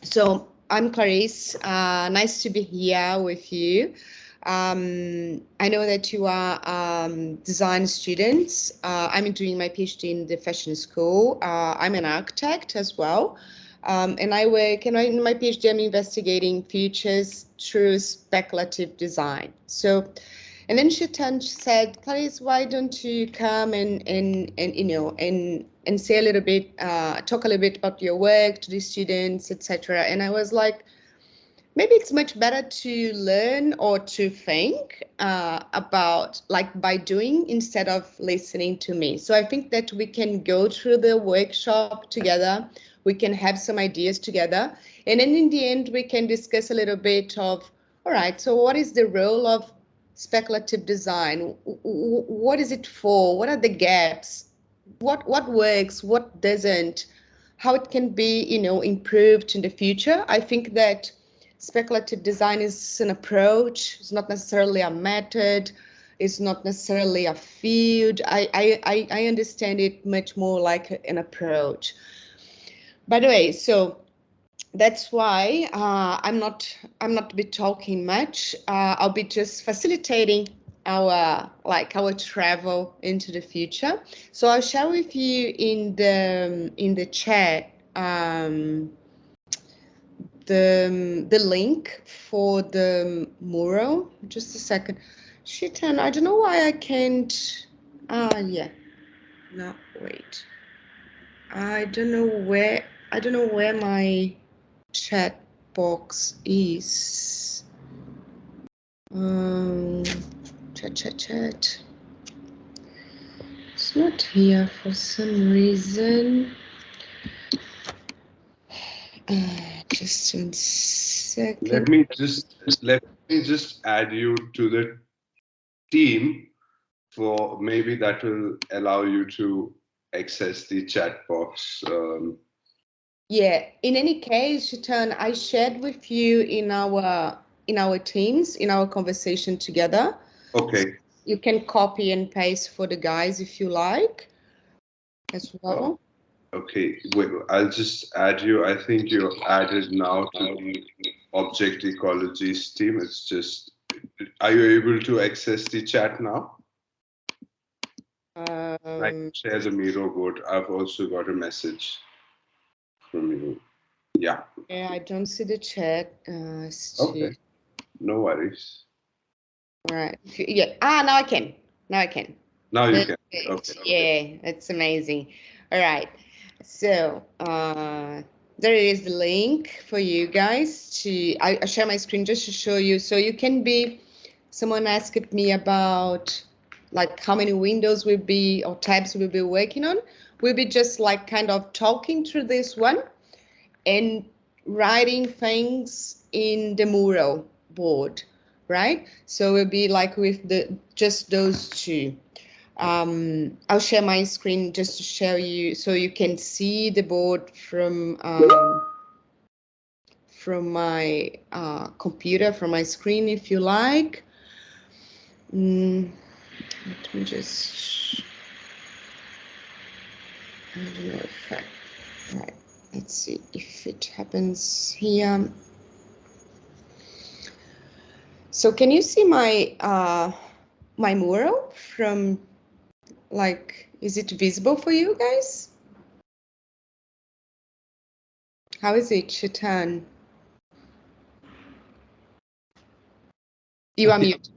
So I'm Clarice. Nice to be here with you. I know that you are design students. I'm doing my PhD in the fashion school. I'm an architect as well. And I work, and in my PhD, I'm investigating futures through speculative design. So, and then she said, Clarice, why don't you come and say a little bit, talk a little bit about your work to the students, etc. And I was like, maybe it's much better to learn or to think about like by doing instead of listening to me. So I think that we can go through the workshop together. We can have some ideas together. And then in the end, we can discuss a little bit of, all right, so what is the role of speculative design? What is it for? What are the gaps? What works? What doesn't? How it can be, improved in the future? I think that speculative design is an approach. It's not necessarily a method. It's not necessarily a field. I understand it much more like an approach. By the way, so that's why I'm not be talking much. I'll be just facilitating our travel into the future. So I'll share with you in the chat the link for the mural. Just a second. Shit, and I don't know why I can't. Yeah. No, wait. I don't know where my chat box is. Chat. It's not here for some reason. Just one second. Let me just add you to the team, for maybe that will allow you to access the chat box. Yeah, in any case, Shaitan, I shared with you in our teams, in our conversation together. Okay. You can copy and paste for the guys if you like as well. Okay, wait, I'll just add you. I think you're added now to the Object Ecologies team. It's just, are you able to access the chat now? Like, share the Miro board. I've also got a message from you. Yeah. Yeah, I don't see the chat. Okay. No worries. All right. Yeah. Now I can. Now I can. Now you can. Okay. Yeah, it's amazing. All right. So there is the link for you guys to. I share my screen just to show you. So you can be. Someone asked me about like how many windows will be or tabs we'll be working on. We'll be just like kind of talking through this one and writing things in the mural board, right? So it'll be like with just those two. I'll share my screen just to show you so you can see the board from my computer, from my screen if you like. Let me just, I don't know if right, let's see if it happens here. So can you see my my mural from, like, is it visible for you guys? How is it, Shaitan? You are mute.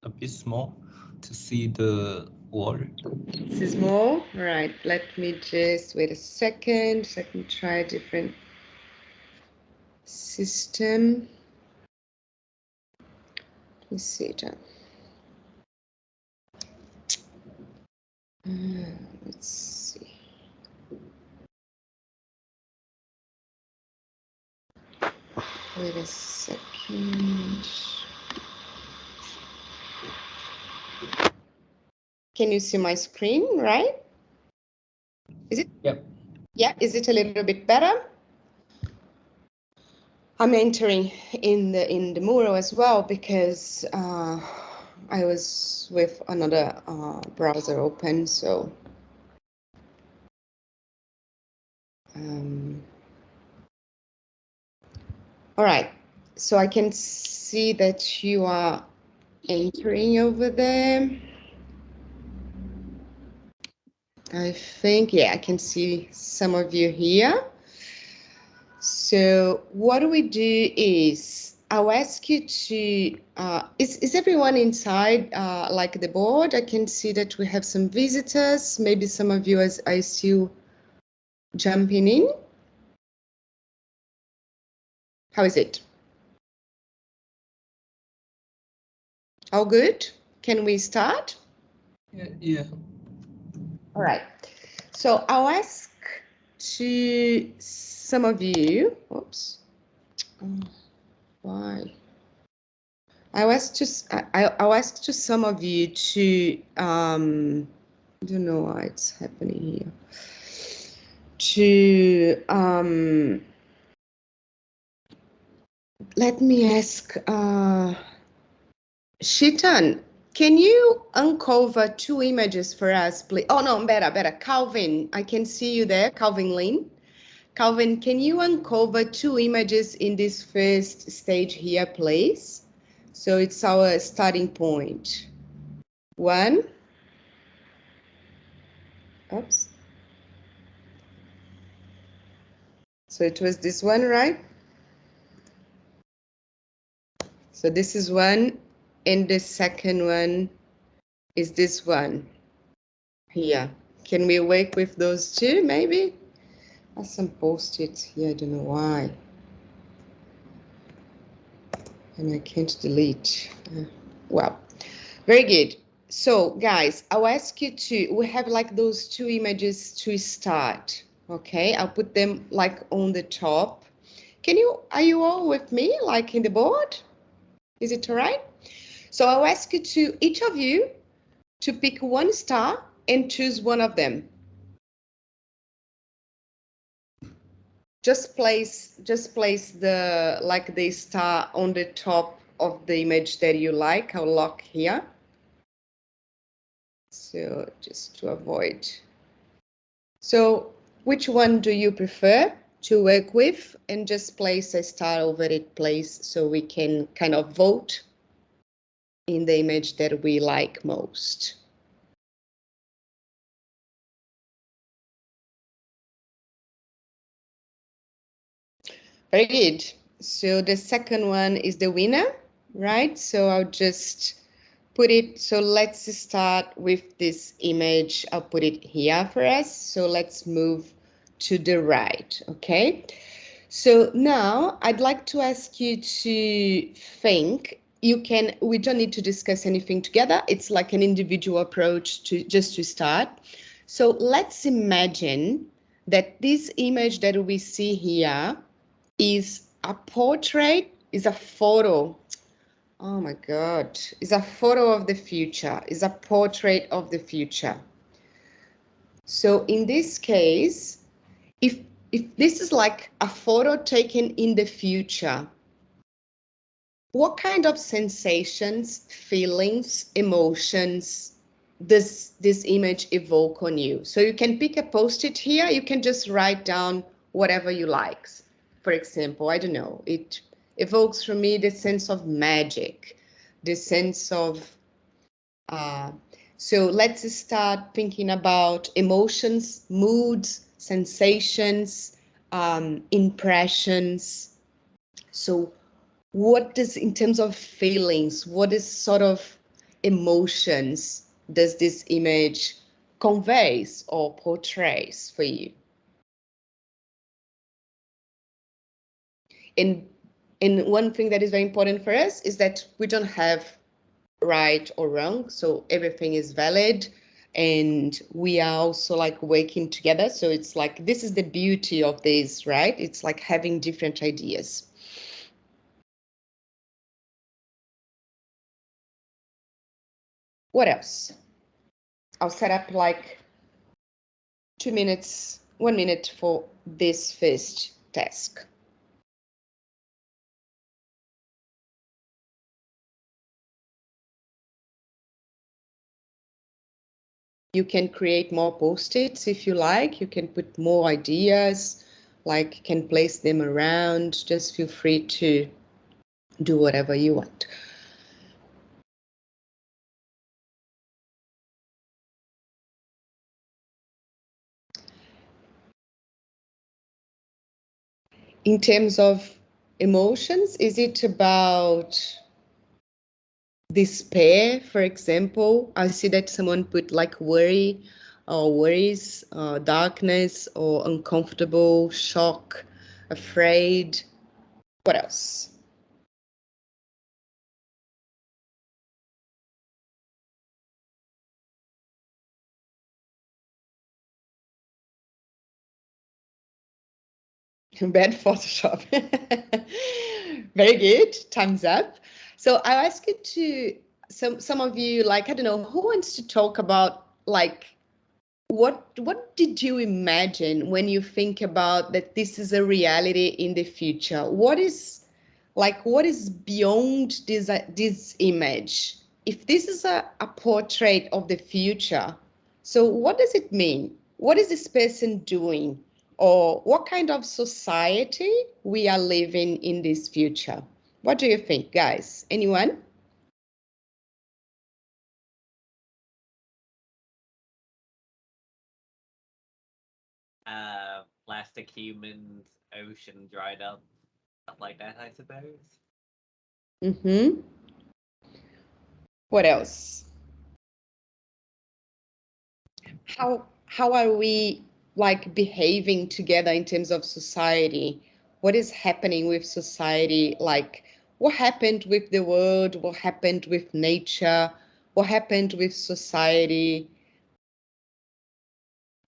A bit small to see the wall. This is more. All right, let me just wait a second so I can try a different system. Let me see it. Let's see. Wait a second. Can you see my screen, right? Is it? Yep. Yeah, is it a little bit better? I'm entering in the mural as well because I was with another browser open, so All right, so I can see that you are entering over there. I think, yeah, I can see some of you here. So what we do is I'll ask you to, is everyone inside like the board? I can see that we have some visitors. Maybe some of you as I see you jumping in. How is it? All good? Can we start? Yeah. All right. So I'll ask to some of you. Oops. Why? I'll ask to some of you to I don't know why it's happening here. To let me ask Shitan, can you uncover two images for us, please? Oh no, better. Calvin, I can see you there, Calvin Lin. Calvin, can you uncover two images in this first stage here, please? So it's our starting point. One. Oops. So it was this one, right? So this is one, and the second one is this one here. Can we work with those two, maybe? There's some post-its here, I don't know why. And I can't delete. Well, very good. So guys, I'll ask you to, we have like those two images to start, okay? I'll put them like on the top. Are you all with me, like in the board? Is it all right? So I'll ask you to, each of you, to pick one star and choose one of them. Just place the star on the top of the image that you like. I'll lock here. So just to avoid. So which one do you prefer to work with? And just place a star over it, please, so we can kind of vote in the image that we like most. Very good. So the second one is the winner, right? So I'll just put it, so let's start with this image. I'll put it here for us. So let's move to the right, okay? So now I'd like to ask you to think. We don't need to discuss anything together. It's like an individual approach to just to start. So let's imagine that this image that we see here is a portrait, is a photo. Oh my God, is a photo of the future, is a portrait of the future. So in this case, if this is like a photo taken in the future, what kind of sensations, feelings, emotions does this image evoke on you? So you can pick a post-it here, you can just write down whatever you like. For example, I don't know, it evokes for me the sense of magic, the sense of so let's start thinking about emotions, moods, sensations, impressions. So what does, in terms of feelings, what is sort of emotions does this image conveys or portrays for you? And one thing that is very important for us is that we don't have right or wrong, so everything is valid, and we are also like working together. So it's like, this is the beauty of this, right? It's like having different ideas. What else? I'll set up like 2 minutes, 1 minute for this first task. You can create more post-its if you like. You can put more ideas, like can place them around. Just feel free to do whatever you want. In terms of emotions, is it about despair, for example? I see that someone put like worry or worries, darkness or uncomfortable, shock, afraid. What else? Bad Photoshop. Very good. Time's up. So I'll ask you to some of you, like, I don't know, who wants to talk about like what did you imagine when you think about that this is a reality in the future? What is beyond this image? If this is a portrait of the future, so what does it mean? What is this person doing? Or what kind of society we are living in this future? What do you think, guys? Anyone? Plastic humans, ocean dried up, stuff like that, I suppose. Mm-hmm. What else? How are we like behaving together in terms of society? What is happening with society? Like what happened with the world? What happened with nature? What happened with society?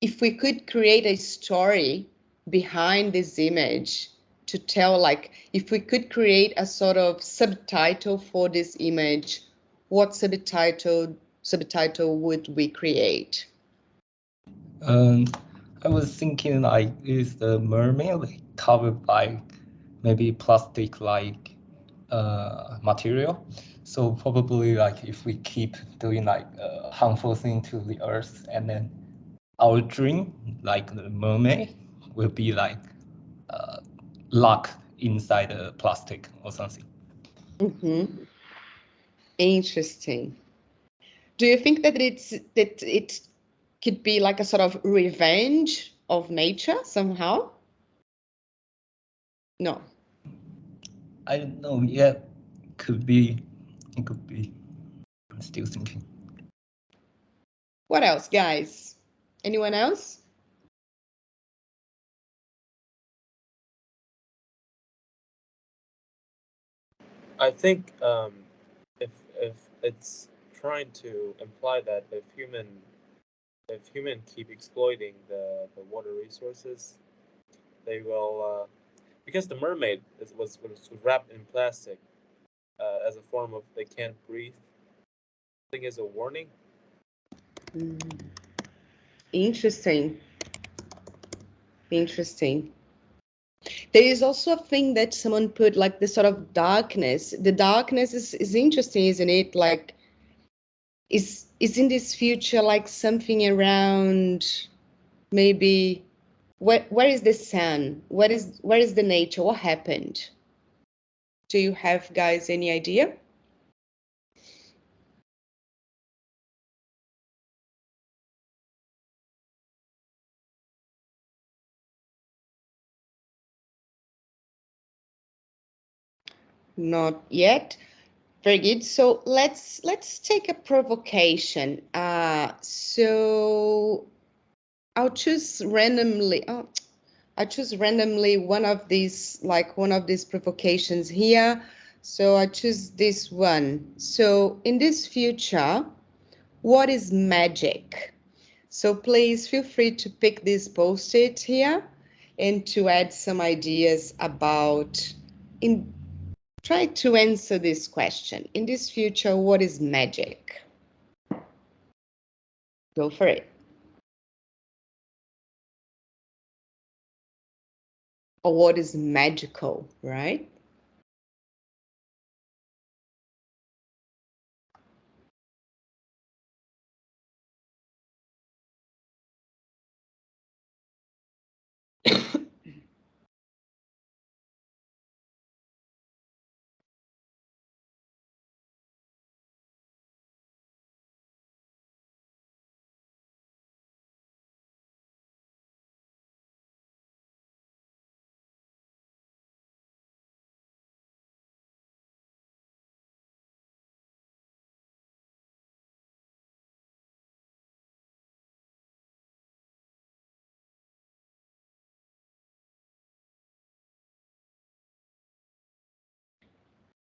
If we could create a story behind this image to tell, like if we could create a sort of subtitle for this image, what subtitle would we create? Um, I was thinking like is the mermaid like, covered by maybe plastic like material. So probably like if we keep doing like harmful thing to the earth, and then our dream like the mermaid will be like locked inside the plastic or something. Mm-hmm. Interesting. Do you think that it could be like a sort of revenge of nature somehow? No. I don't know. Yeah, could be. It could be. I'm still thinking. What else, guys? Anyone else? I think if it's trying to imply that if human keep exploiting the water resources, they will because the mermaid was wrapped in plastic as a form of they can't breathe. I think is a warning. Mm, interesting. Interesting. There is also a thing that someone put like the sort of darkness. The darkness is interesting, isn't it? Like is in this future like something around maybe where is the sun? Where is the nature? What happened? Do you have guys any idea? Not yet. Very good. So let's take a provocation. So I'll choose randomly. Oh, I choose randomly one of these provocations here. So I choose this one. So in this future, what is magic? So please feel free to pick this post-it here and to add some ideas about in try to answer this question. In this future, what is magic? Go for it. Or what is magical, right?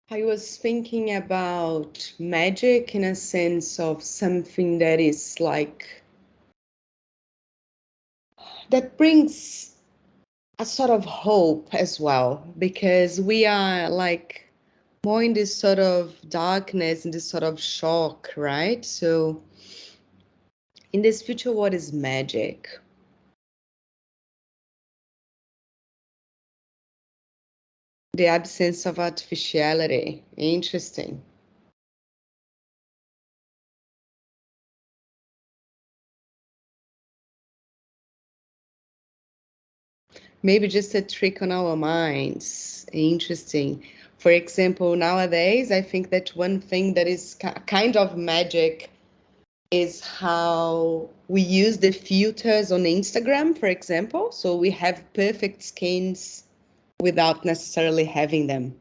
I was thinking about magic in a sense of something that is like, that brings a sort of hope as well, because we are like more in this sort of darkness, in this sort of shock, right? So in this future, what is magic? The absence of artificiality. Interesting. Maybe just a trick on our minds. Interesting. For example, nowadays, I think that one thing that is kind of magic is how we use the filters on Instagram, for example. So we have perfect skins without necessarily having them.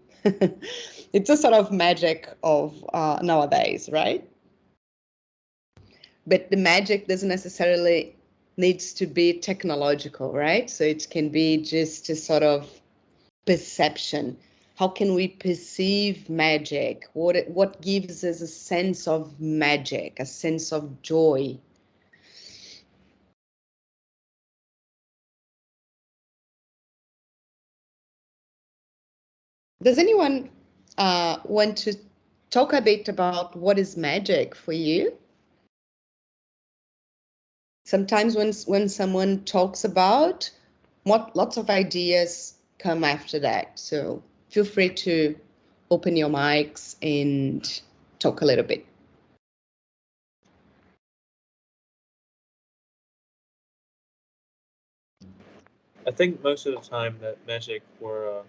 It's a sort of magic of nowadays, right? But the magic doesn't necessarily needs to be technological, right? So it can be just a sort of perception. How can we perceive magic? What gives us a sense of magic, a sense of joy? Does anyone want to talk a bit about what is magic for you? Sometimes when someone talks about what, lots of ideas come after that. So feel free to open your mics and talk a little bit. I think most of the time that magic were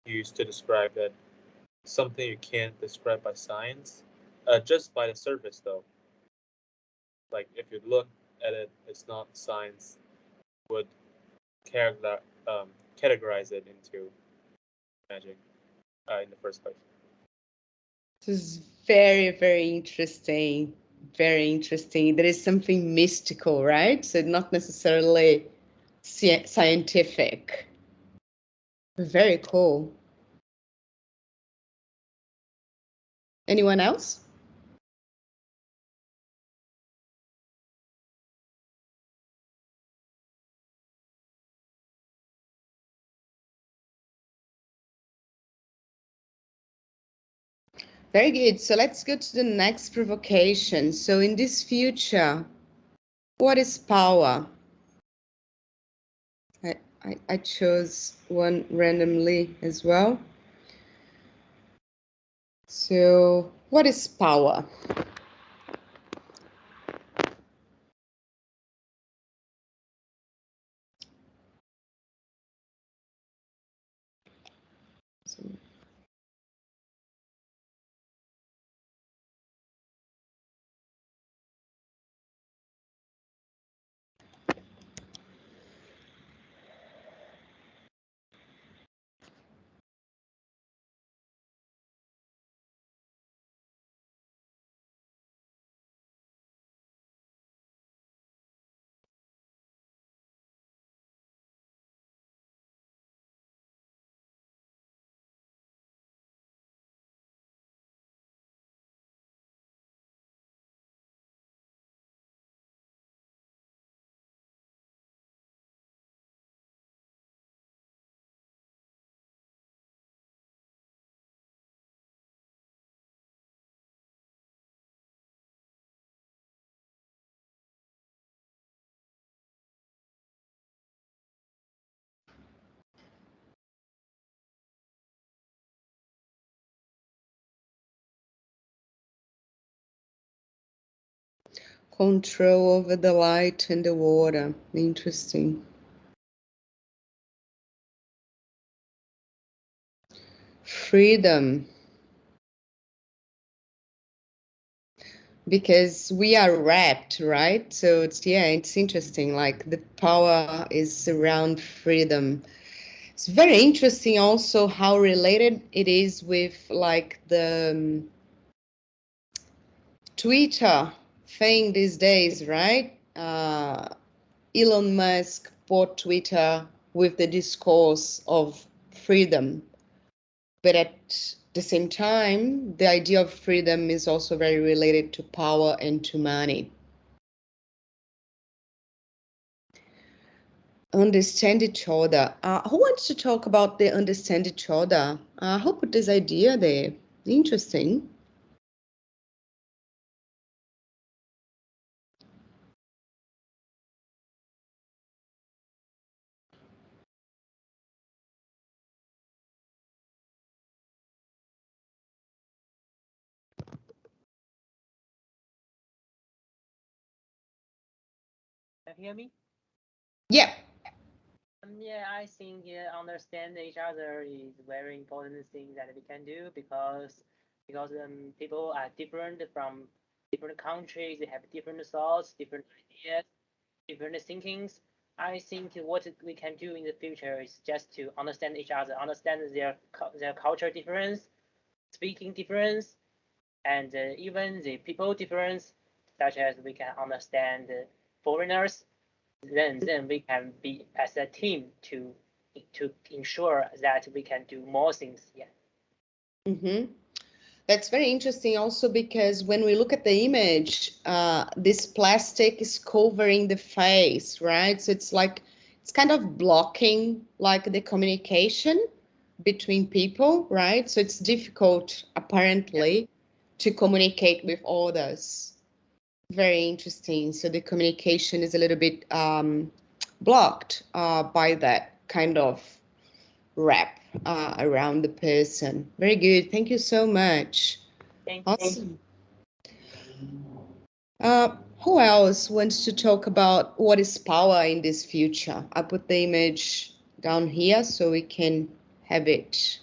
used to describe that something you can't describe by science, just by the surface though. Like if you look at it, it's not science would character categorize it into magic in the first place. This is very, very interesting. Very interesting. There is something mystical, right? So not necessarily scientific. Very cool. Anyone else? Very good. So let's go to the next provocation. So in this future, what is power? I chose one randomly as well. So what is power? Control over the light and the water. Interesting. Freedom. Because we are wrapped, right? So it's, yeah, it's interesting. Like the power is around freedom. It's very interesting also how related it is with like the Twitter thing these days, right? Elon Musk bought Twitter with the discourse of freedom, but the same time, the idea of freedom is also very related to power and to money. Understand each other. Who wants to talk about the understand each other? Who put this idea there? Interesting. Can you hear me? Yeah. Yeah, I think understand each other is very important thing that we can do because people are different from different countries. They have different thoughts, different ideas, different thinkings. I think what we can do in the future is just to understand each other, understand their culture difference, speaking difference, and even the people difference, such as we can understand foreigners. Then we can be as a team to ensure that we can do more things. Yeah. Mm-hmm. That's very interesting also because when we look at the image, this plastic is covering the face, right? So it's kind of blocking like the communication between people, right? So it's difficult apparently to communicate with others. Very interesting. So the communication is a little bit blocked by that kind of wrap around the person. Very good. Thank you so much. Thank you. Awesome. Who else wants to talk about what is power in this future? I put the image down here so we can have it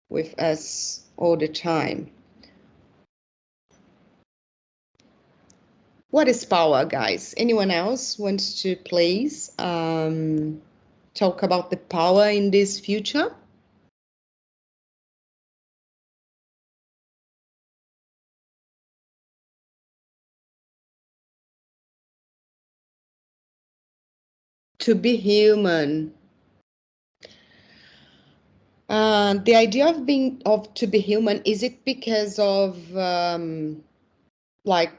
with us all the time. What is power, guys? Anyone else wants to please talk about the power in this future? To be human. The idea of being of to be human, is it because of like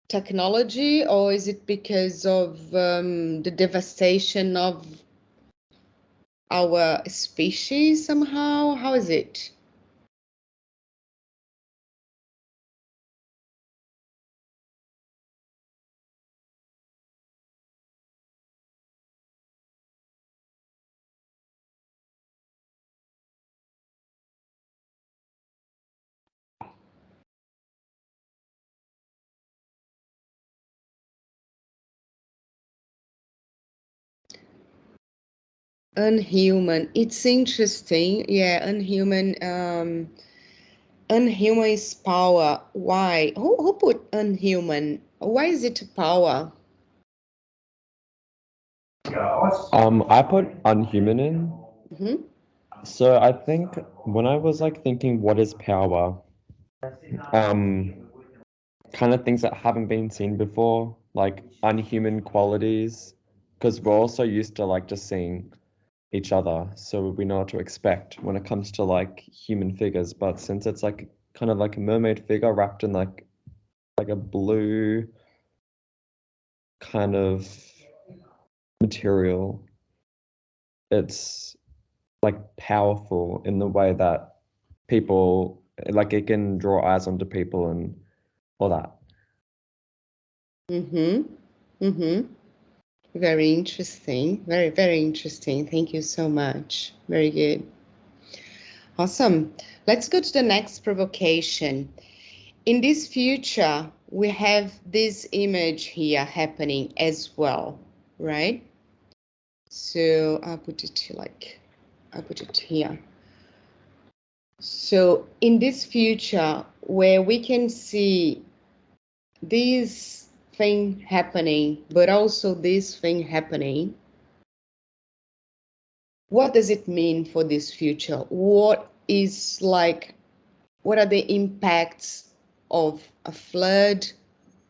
technology, or is it because of the devastation of our species somehow? How is it? Unhuman. It's interesting. Yeah, unhuman. Unhuman is power. Why? Who put unhuman? Why is it power? I put unhuman in. Hmm. So I think when I was like thinking what is power, um, kind of things that haven't been seen before, like unhuman qualities, because we're also used to like just seeing each other, so we know what to expect when it comes to like human figures. But since it's like kind of like a mermaid figure wrapped in like a blue kind of material, it's like powerful in the way that people like it can draw eyes onto people and all that. Mm-hmm. Mm-hmm. Very interesting. Very, very interesting. Thank you so much. Very good. Awesome. Let's go to the next provocation. In this future, we have this image here happening as well, right? So I'll put it like, I'll put it here. So in this future, where we can see this thing happening, but also this thing happening, what does it mean for this future? What is like, what are the impacts of a flood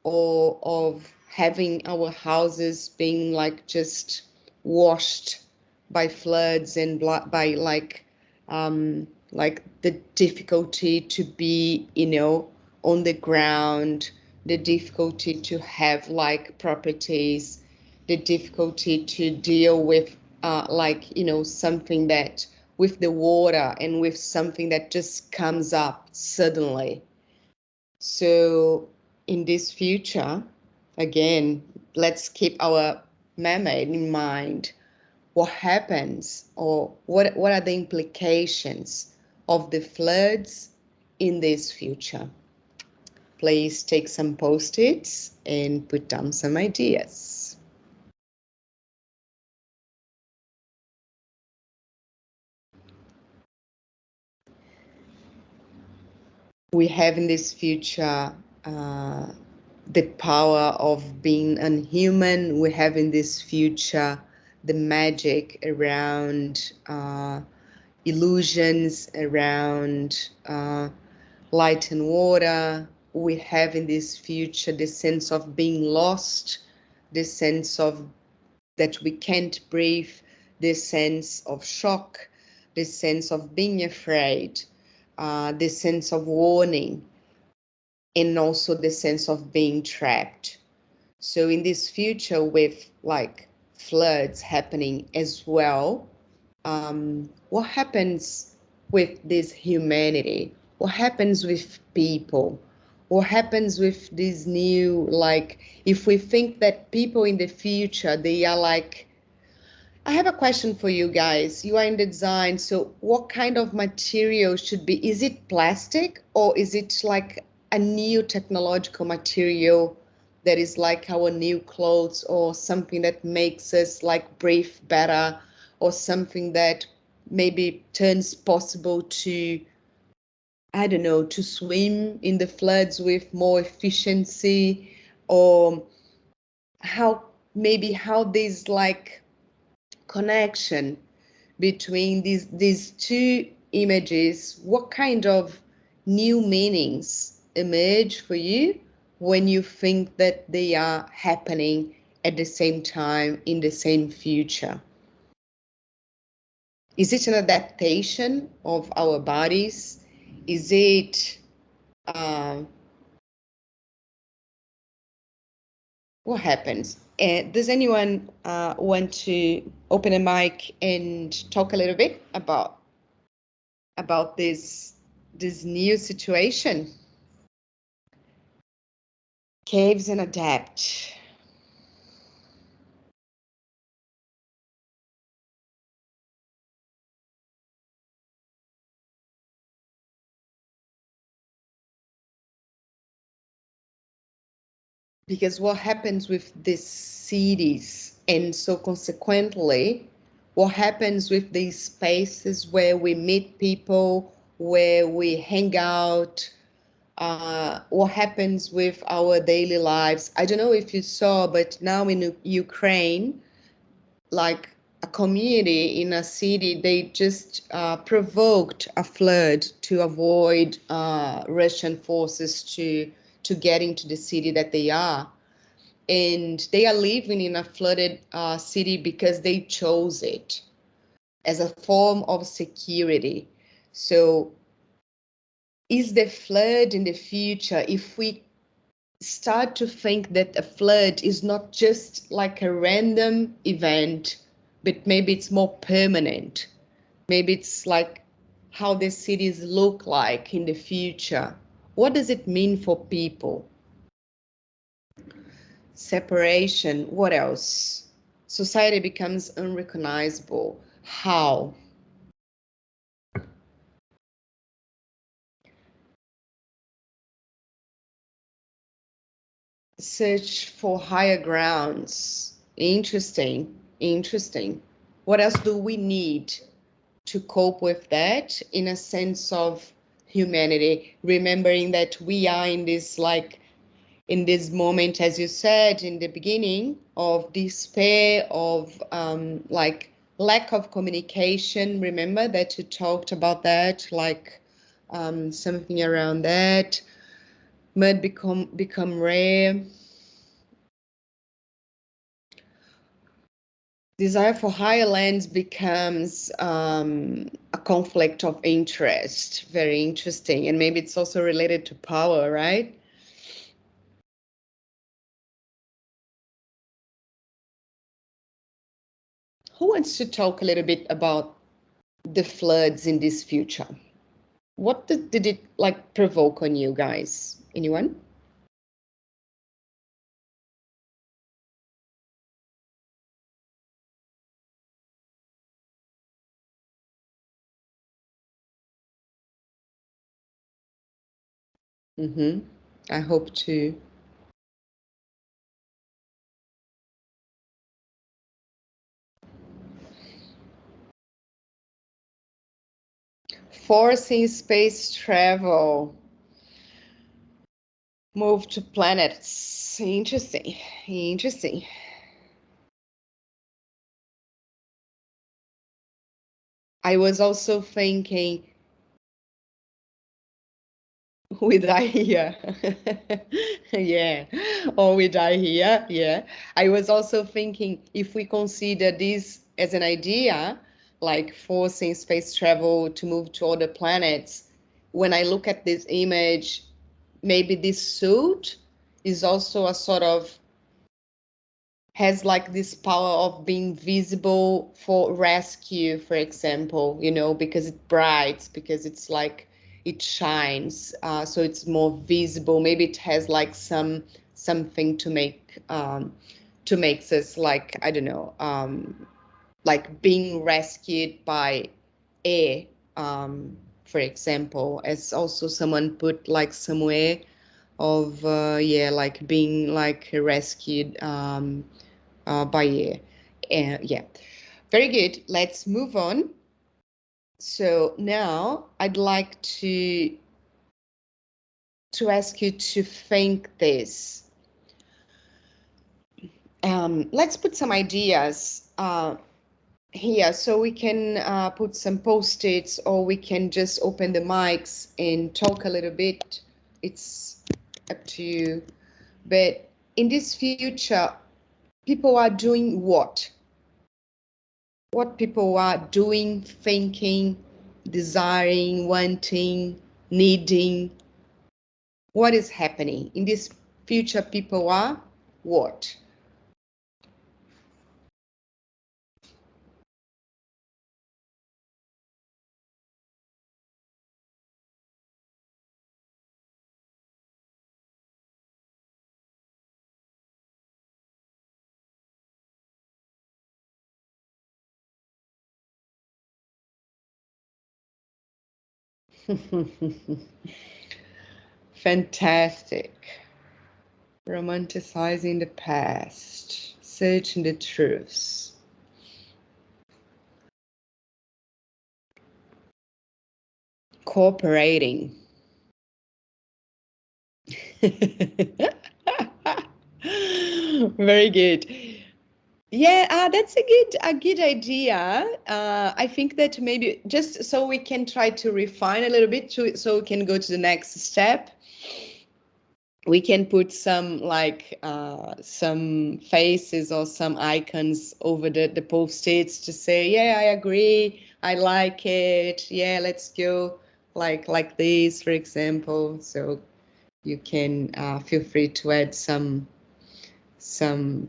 or of having our houses being like just washed by floods and by like like the difficulty to be, on the ground, the difficulty to have like properties, the difficulty to deal with like, something that with the water and with something that just comes up suddenly. So in this future, again, let's keep our mermaid in mind. What happens, or what are the implications of the floods in this future? Please take some post-its and put down some ideas. We have in this future the power of being unhuman. We have in this future the magic around illusions, around light and water. We have in this future the sense of being lost, the sense of that we can't breathe, the sense of shock, the sense of being afraid, the sense of warning, and also the sense of being trapped. So in this future with like floods happening as well, what happens with this humanity? What happens with people? What happens with this new, like, if we think that people in the future, they are like, I have a question for you guys. You are in the design, so what kind of material should be? Is it plastic or is it like a new technological material that is like our new clothes or something that makes us like breathe better or something that maybe turns possible to, I don't know, to swim in the floods with more efficiency, or how maybe how this like connection between these two images, what kind of new meanings emerge for you when you think that they are happening at the same time in the same future? Is it an adaptation of our bodies? Is it uh, what happens? Does anyone want to open a mic and talk a little bit about this new situation? Caves and adapt. Because what happens with these cities, and so consequently, what happens with these spaces where we meet people, where we hang out, what happens with our daily lives? I don't know if you saw, but now in Ukraine, like a community in a city, they just provoked a flood to avoid Russian forces to get into the city that they are. And they are living in a flooded city because they chose it as a form of security. So is the flood in the future, if we start to think that a flood is not just like a random event, but maybe it's more permanent. Maybe it's like how the cities look like in the future. What does it mean for people? Separation, what else? Society becomes unrecognizable. How? Search for higher grounds. Interesting, interesting. What else do we need to cope with that in a sense of humanity, remembering that we are in this like in this moment, as you said in the beginning, of despair, of like lack of communication. Remember that you talked about that, like something around that. Mud become rare. desire for higher lands becomes a conflict of interest. Very interesting. And maybe it's also related to power, right? Who wants to talk a little bit about the floods in this future? What did it like provoke on you guys? Anyone? Mm-hmm. I hope to. Forcing space travel. Move to planets. Interesting. Interesting. I was also thinking we die here. Yeah. Or we die here. Yeah. I was also thinking if we consider this as an idea, like forcing space travel to move to other planets, when I look at this image, maybe this suit is also a sort of has like this power of being visible for rescue, for example, because it brights, because it's like it shines, so it's more visible. Maybe it has like something to make us like, I don't know, like being rescued by air, for example, as also someone put like somewhere of yeah, like being like rescued by year. Yeah, very good. Let's move on. So now I'd like to ask you to think this. Let's put some ideas here, so we can put some post-its, or we can just open the mics and talk a little bit. It's up to you. But in this future, people are doing what? What people are doing, thinking, desiring, wanting, needing. What is happening in this future? People are what? Fantastic. Romanticizing the past, searching the truths. Cooperating. Very good. Yeah, that's a good idea. I think that maybe just so we can try to refine a little bit, so we can go to the next step. We can put some like some faces or some icons over the post-its to say, yeah, I agree, I like it. Yeah, let's go like this, for example. So you can feel free to add some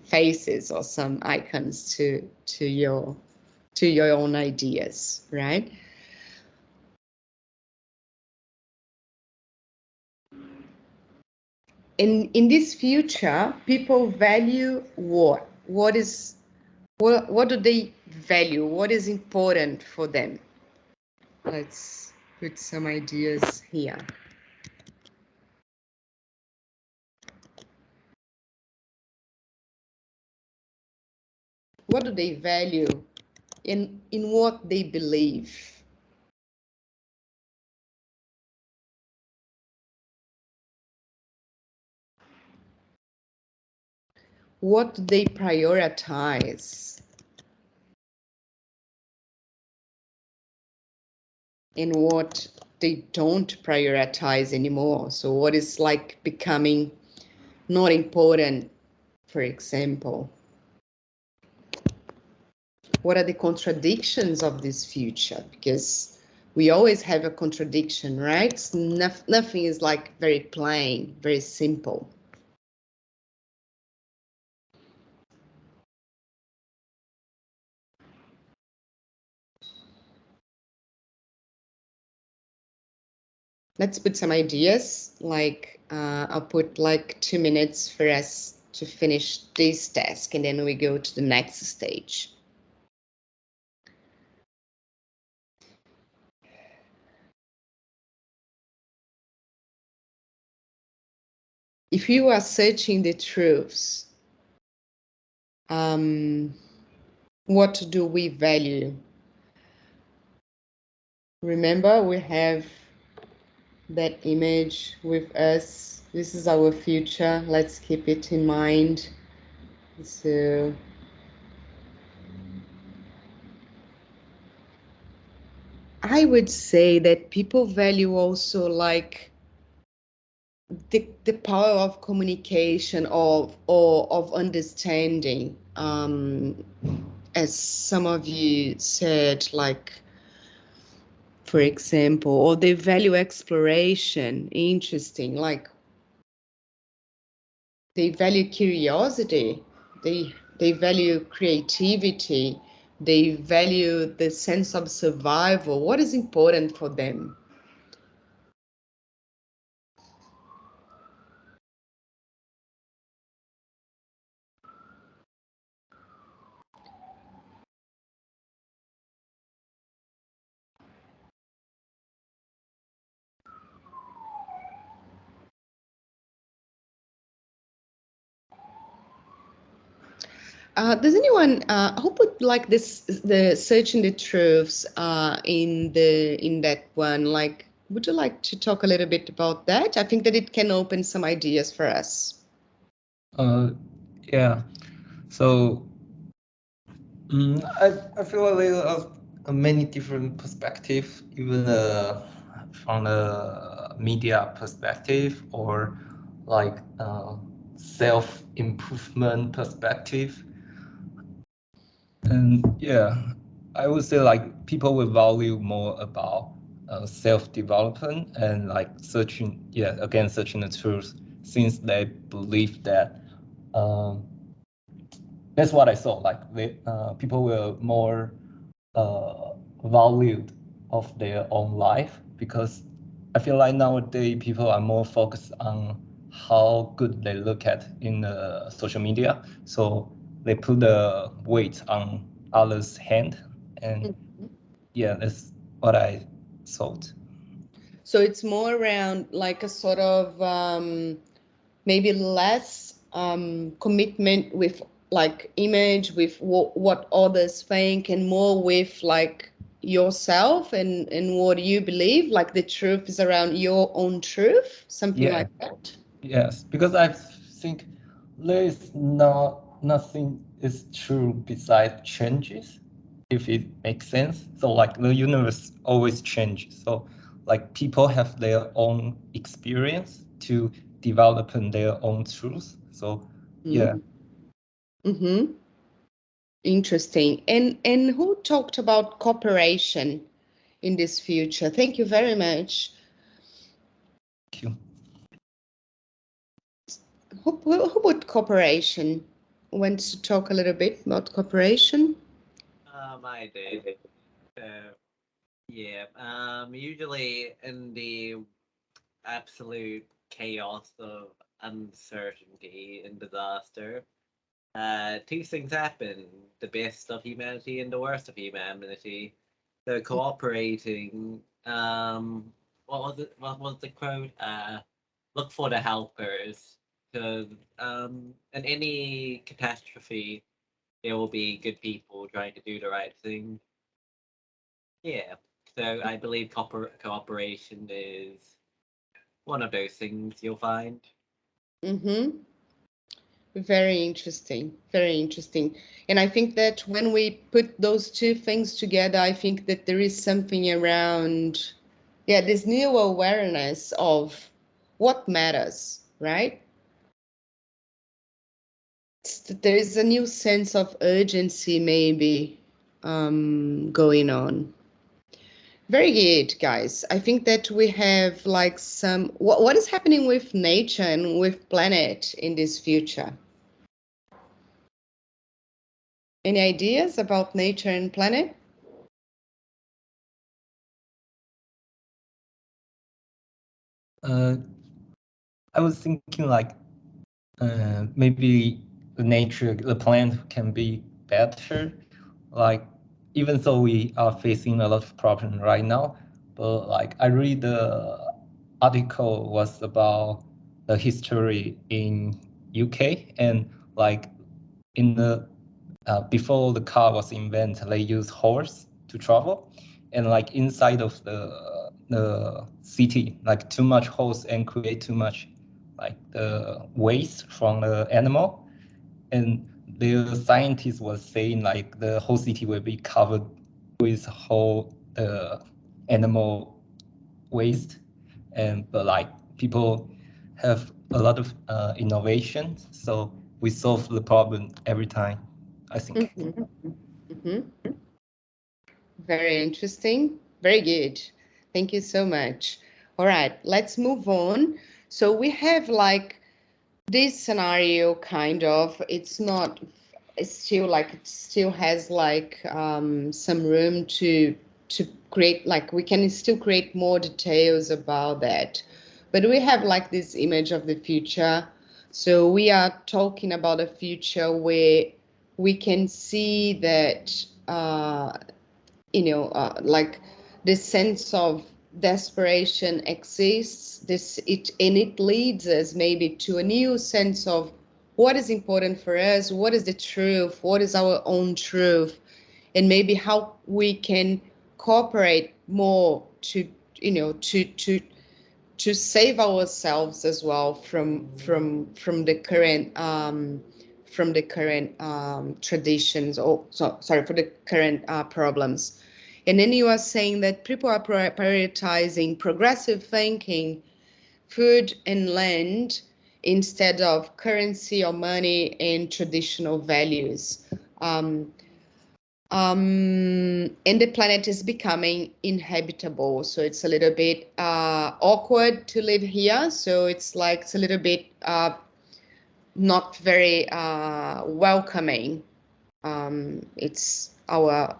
faces or some icons to your own ideas, right? In this future, people value what? What do they value? What is important for them? Let's put some ideas here. What do they value? In what they believe? What do they prioritize? And what they don't prioritize anymore? So what is like becoming not important, for example? What are the contradictions of this future? Because we always have a contradiction, right? Nothing is like very plain, very simple. Let's put some ideas. Like I'll put like 2 minutes for us to finish this task, and then we go to the next stage. If you are searching the truths, what do we value? Remember, we have that image with us. This is our future. Let's keep it in mind. So I would say that people value also like the power of communication or of understanding. As some of you said, like for example, or they value exploration. Interesting. Like they value curiosity, they value creativity, they value the sense of survival. What is important for them? Does anyone who put like this the searching the truths in that one? Like, would you like to talk a little bit about that? I think that it can open some ideas for us. Yeah. So I feel a little of many different perspectives, even from the media perspective or like self-improvement perspective. And yeah, I would say like people will value more about self-development and like searching, searching the truth, since they believe that that's what I saw. Like people were more valued of their own life, because I feel like nowadays people are more focused on how good they look at in social media. So they put the weight on others' hand, and yeah, that's what I thought. So it's more around like a sort of maybe less commitment with like image with what others think, and more with like yourself and what you believe, like the truth is around your own truth, something Yeah. like that. Yes, because I think there is nothing is true besides changes, if it makes sense. So like the universe always changes. So like people have their own experience to develop in their own truth. So yeah. Mm-hmm. Interesting. And who talked about cooperation in this future? Thank you very much. Thank you. Who put cooperation? Wants to talk a little bit about cooperation? I did. So yeah. Usually in the absolute chaos of uncertainty and disaster, two things happen: the best of humanity and the worst of humanity. So cooperating. What was it? What was the quote? Look for the helpers, because in any catastrophe, there will be good people trying to do the right thing. Yeah. So I believe cooperation is one of those things you'll find. Mm-hmm. Very interesting. Very interesting. And I think that when we put those two things together, I think that there is something around, yeah, this new awareness of what matters, right? There is a new sense of urgency, maybe. going on. Very good, guys. I think that we have like some what is happening with nature and with planet in this future. Any ideas about nature and planet? I was thinking like maybe the nature, the plant can be better. Like even though we are facing a lot of problems right now, but like I read the article was about the history in UK, and like in the before the car was invented, they used horse to travel, and like inside of the city, like too much horse and create too much like the waste from the animal, and the scientist was saying like the whole city will be covered with whole animal waste, and but like people have a lot of innovation, so we solve the problem every time, I think. Very interesting. Very good. Thank you so much. All right, let's move on. So we have like this scenario kind of, it's not, it's still like, it still has like some room to create, like we can still create more details about that. But we have like this image of the future. So we are talking about a future where we can see that like this sense of desperation exists, this it and it leads us maybe to a new sense of what is important for us, what is the truth, what is our own truth, and maybe how we can cooperate more to to save ourselves as well from the current traditions, or sorry, for the current problems. And then you are saying that people are prioritizing progressive thinking, food and land, instead of currency or money and traditional values. Um, and the planet is becoming inhabitable, so it's a little bit awkward to live here. So it's like it's a little bit not very welcoming. It's our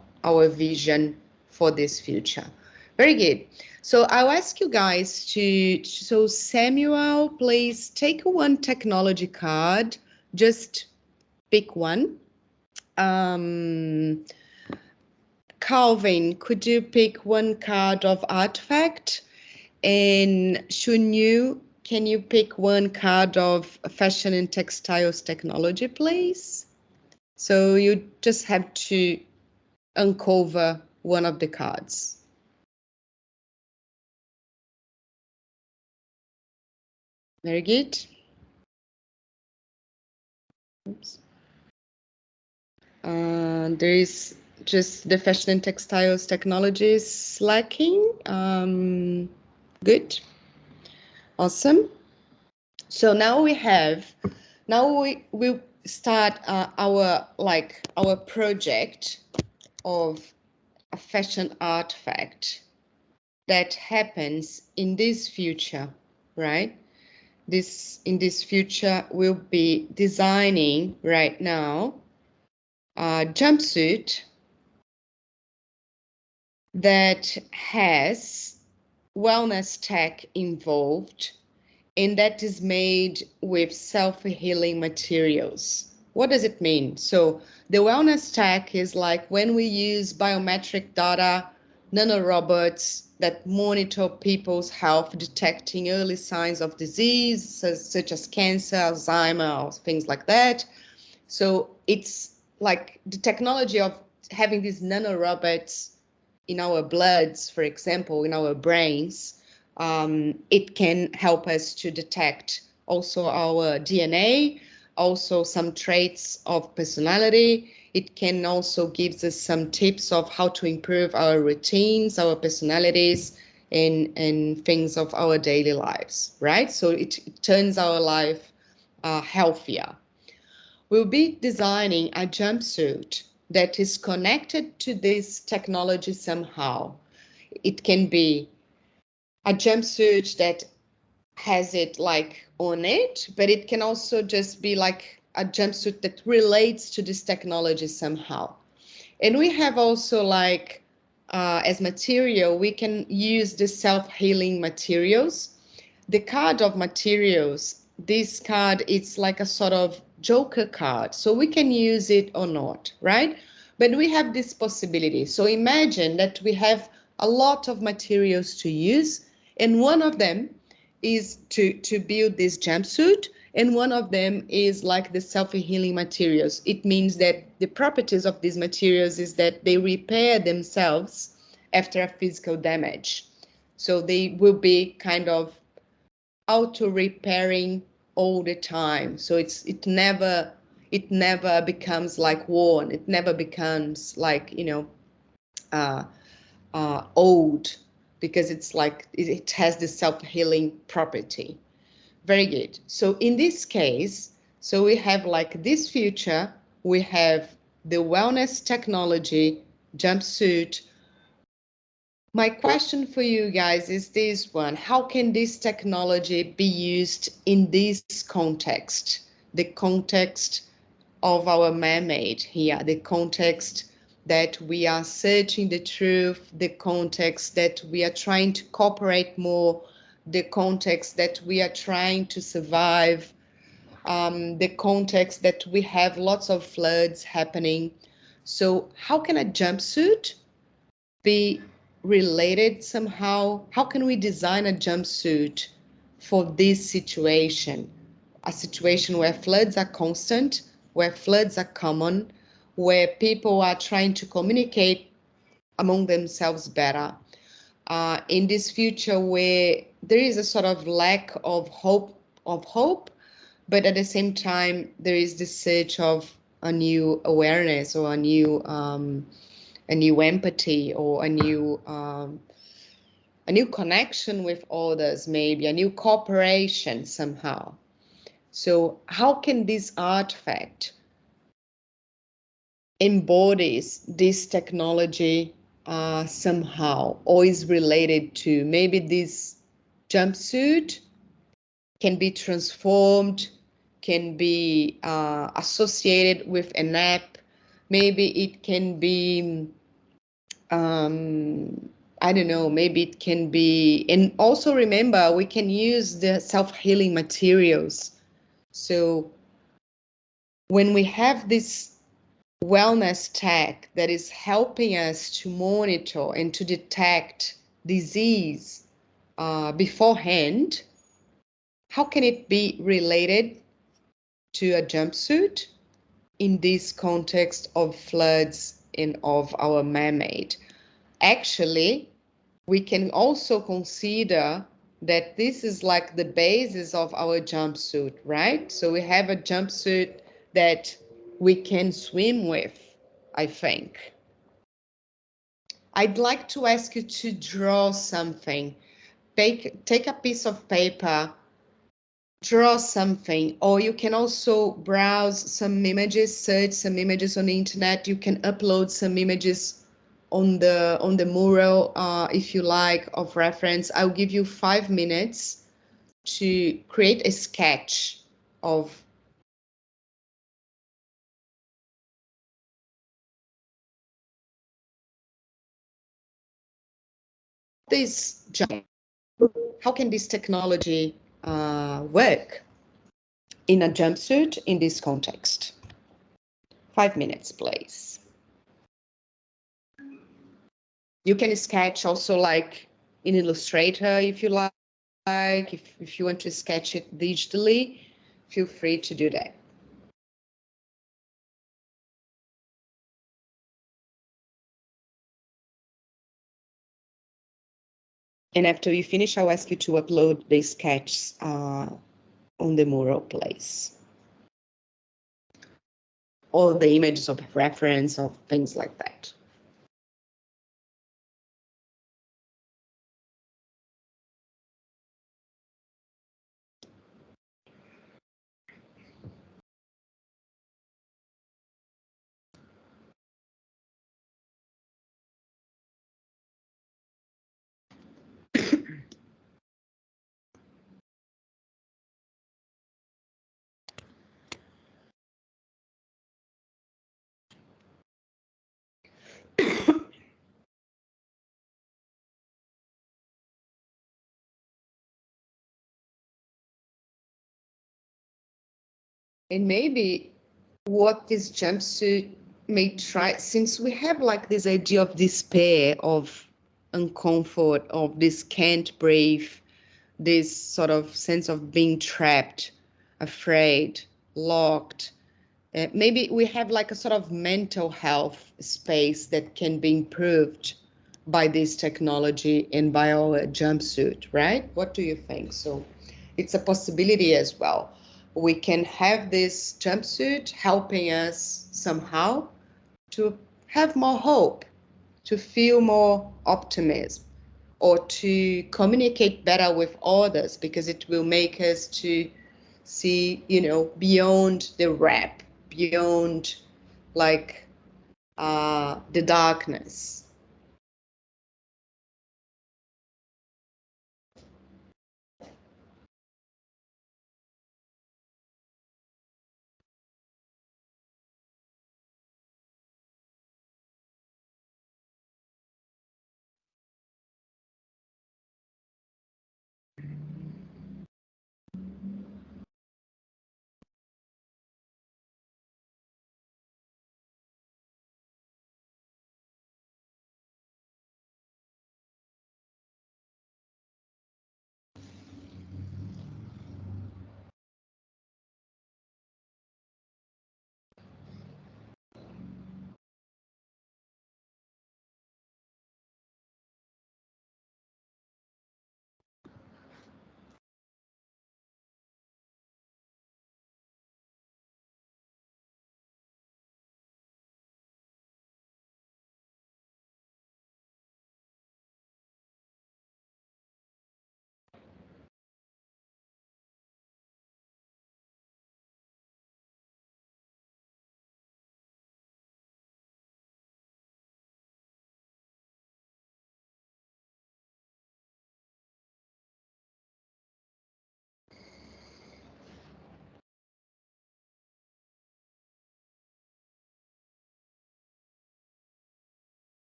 vision for this future. Very good. So I'll ask you guys to, so Samuel, please take one technology card. Just pick one. Calvin, could you pick one card of artifact? And Shunyu, can you pick one card of fashion and textiles technology, please? So you just have to uncover one of the cards. Very good. Oops. There is just the fashion and textiles technologies lacking. Good. Awesome. So now we will start our project of a fashion artifact that happens in this future, right? In this future, we'll be designing right now a jumpsuit that has wellness tech involved, and that is made with self-healing materials. What does it mean? So the wellness tech is like when we use biometric data, nanorobots that monitor people's health, detecting early signs of disease, such as cancer, Alzheimer, or things like that. So it's like the technology of having these nanorobots in our bloods, for example, in our brains. It can help us to detect also our DNA, also some traits of personality. It can also give us some tips of how to improve our routines, our personalities, and things of our daily lives, right? So it turns our life healthier. We'll be designing a jumpsuit that is connected to this technology somehow. It can be a jumpsuit that has it like on it, but it can also just be like a jumpsuit that relates to this technology somehow. And we have also like, as material, we can use the self-healing materials. The card of materials, this card, it's like a sort of joker card. So we can use it or not, right? But we have this possibility. So imagine that we have a lot of materials to use, and one of them is to build this jumpsuit, and one of them is like the self-healing materials. It means that the properties of these materials is that they repair themselves after a physical damage. So they will be kind of auto-repairing all the time. So it never becomes like worn. It never becomes like, uh, old, because it's like it has the self-healing property. Very good. So in this case, so we have like this future, we have the wellness technology jumpsuit. My question for you guys is this one: how can this technology be used in this context? The context of our mermaid here, the context that we are searching the truth, the context that we are trying to cooperate more, the context that we are trying to survive, the context that we have lots of floods happening. So how can a jumpsuit be related somehow? How can we design a jumpsuit for this situation? A situation where floods are constant, where floods are common, where people are trying to communicate among themselves better. In this future where there is a sort of lack of hope, but at the same time there is the search of a new awareness, or a new empathy, or a new connection with others, maybe a new cooperation somehow. So how can this artifact embodies this technology somehow, or is related to? Maybe this jumpsuit can be transformed, can be associated with an app. Maybe it can be, I don't know, maybe it can be, and also remember, we can use the self-healing materials. So when we have this wellness tech that is helping us to monitor and to detect disease beforehand, how can it be related to a jumpsuit in this context of floods and of our mermaid? Actually, we can also consider that this is like the basis of our jumpsuit, right? So we have a jumpsuit that we can swim with, I think. I'd like to ask you to draw something. Take a piece of paper, draw something, or you can also browse some images, search some images on the internet. You can upload some images on the mural, if you like, of reference. I'll give you 5 minutes to create a sketch of this job. How can this technology work in a jumpsuit in this context? 5 minutes, please. You can sketch also like in Illustrator if you like. If you want to sketch it digitally, feel free to do that. And after you finish, I'll ask you to upload the sketches on the mural place. All the images of reference of things like that. And maybe what this jumpsuit may try, since we have like this idea of despair, of uncomfort, of this can't breathe, this sort of sense of being trapped, afraid, locked. Maybe we have like a sort of mental health space that can be improved by this technology and by our jumpsuit, right? What do you think? So it's a possibility as well. We can have this jumpsuit helping us somehow to have more hope, to feel more optimism, or to communicate better with others, because it will make us to see, beyond the rap, beyond like the darkness.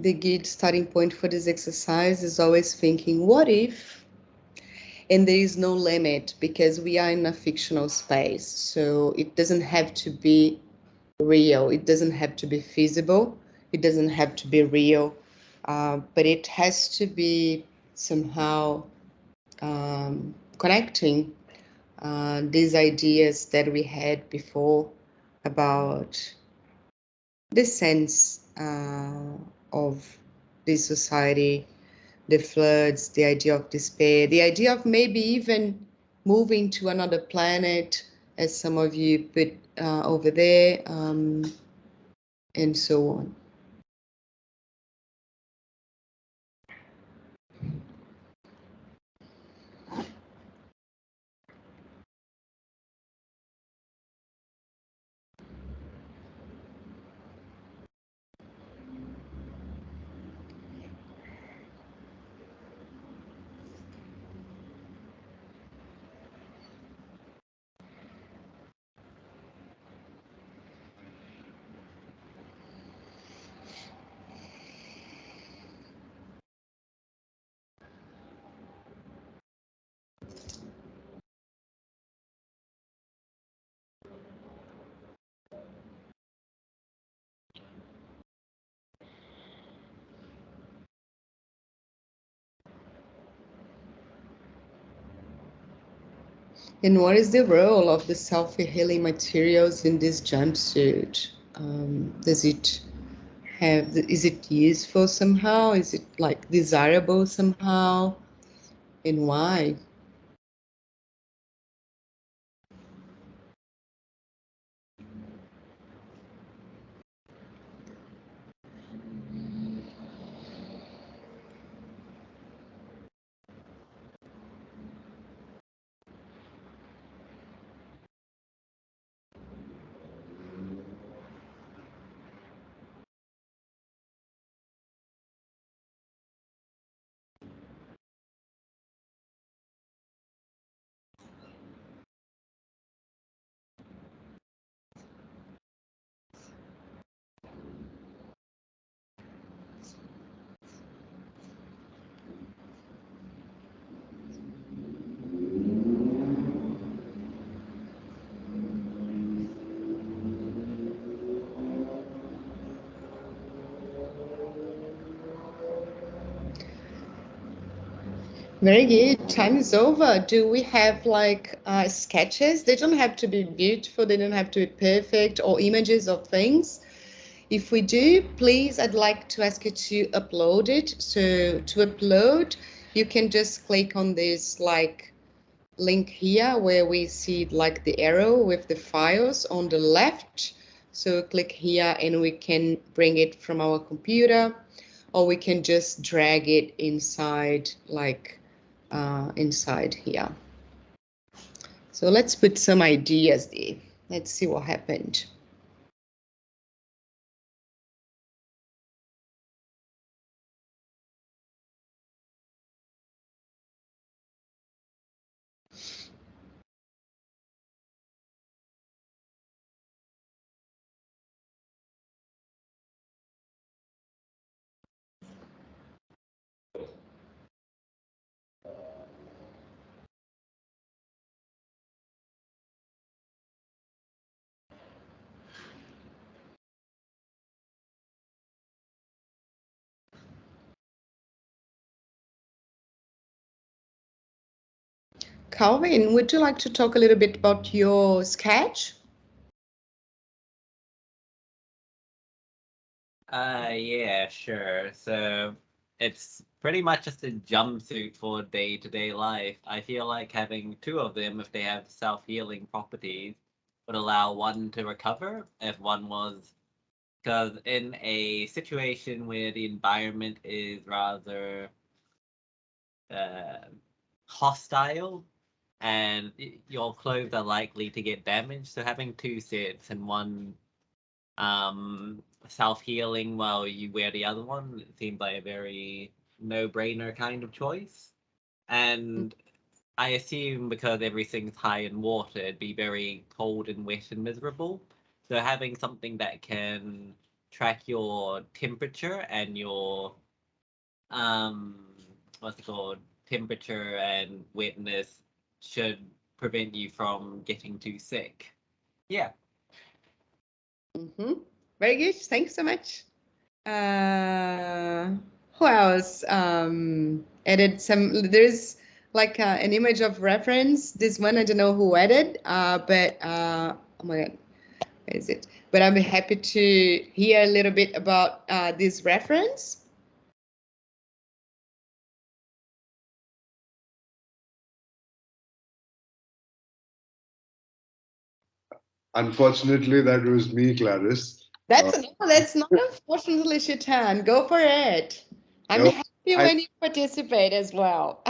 The good starting point for this exercise is always thinking, what if? And there is no limit because we are in a fictional space. So it doesn't have to be real, it doesn't have to be feasible, it doesn't have to be real, but it has to be somehow connecting these ideas that we had before about the sense of this society, the floods, the idea of despair, the idea of maybe even moving to another planet, as some of you put over there, and so on. And what is the role of the self-healing materials in this jumpsuit? Does it is it useful somehow? Is it like desirable somehow? And why? Very good. Time is over. Do we have like sketches? They don't have to be beautiful, they don't have to be perfect, or images of things. If we do, please, I'd like to ask you to upload it. So to upload, you can just click on this like link here where we see like the arrow with the files on the left. So click here and we can bring it from our computer, or we can just drag it inside like inside here. So let's put some ideas there. Let's see what happened. Calvin, would you like to talk a little bit about your sketch? Yeah, sure. So it's pretty much just a jumpsuit for day-to-day life. I feel like having two of them, if they have self-healing properties, would allow one to recover if one was, because in a situation where the environment is rather uh, hostile and your clothes are likely to get damaged, so having two sets and one self healing while you wear the other one, it seems like a very no brainer kind of choice. And I assume because everything's high in water, it'd be very cold and wet and miserable. So having something that can track your temperature and your um what's it called, temperature and wetness should prevent you from getting too sick. Yeah. Mm-hmm. Very good. Thanks so much. Uh, who else added some? There's like an image of reference. This one I don't know who added, but oh my god, where is it? But I'm happy to hear a little bit about this reference. Unfortunately, that was me, Clarice. That's not unfortunately, Shaitan. Go for it. I'm No, happy I when you participate as well.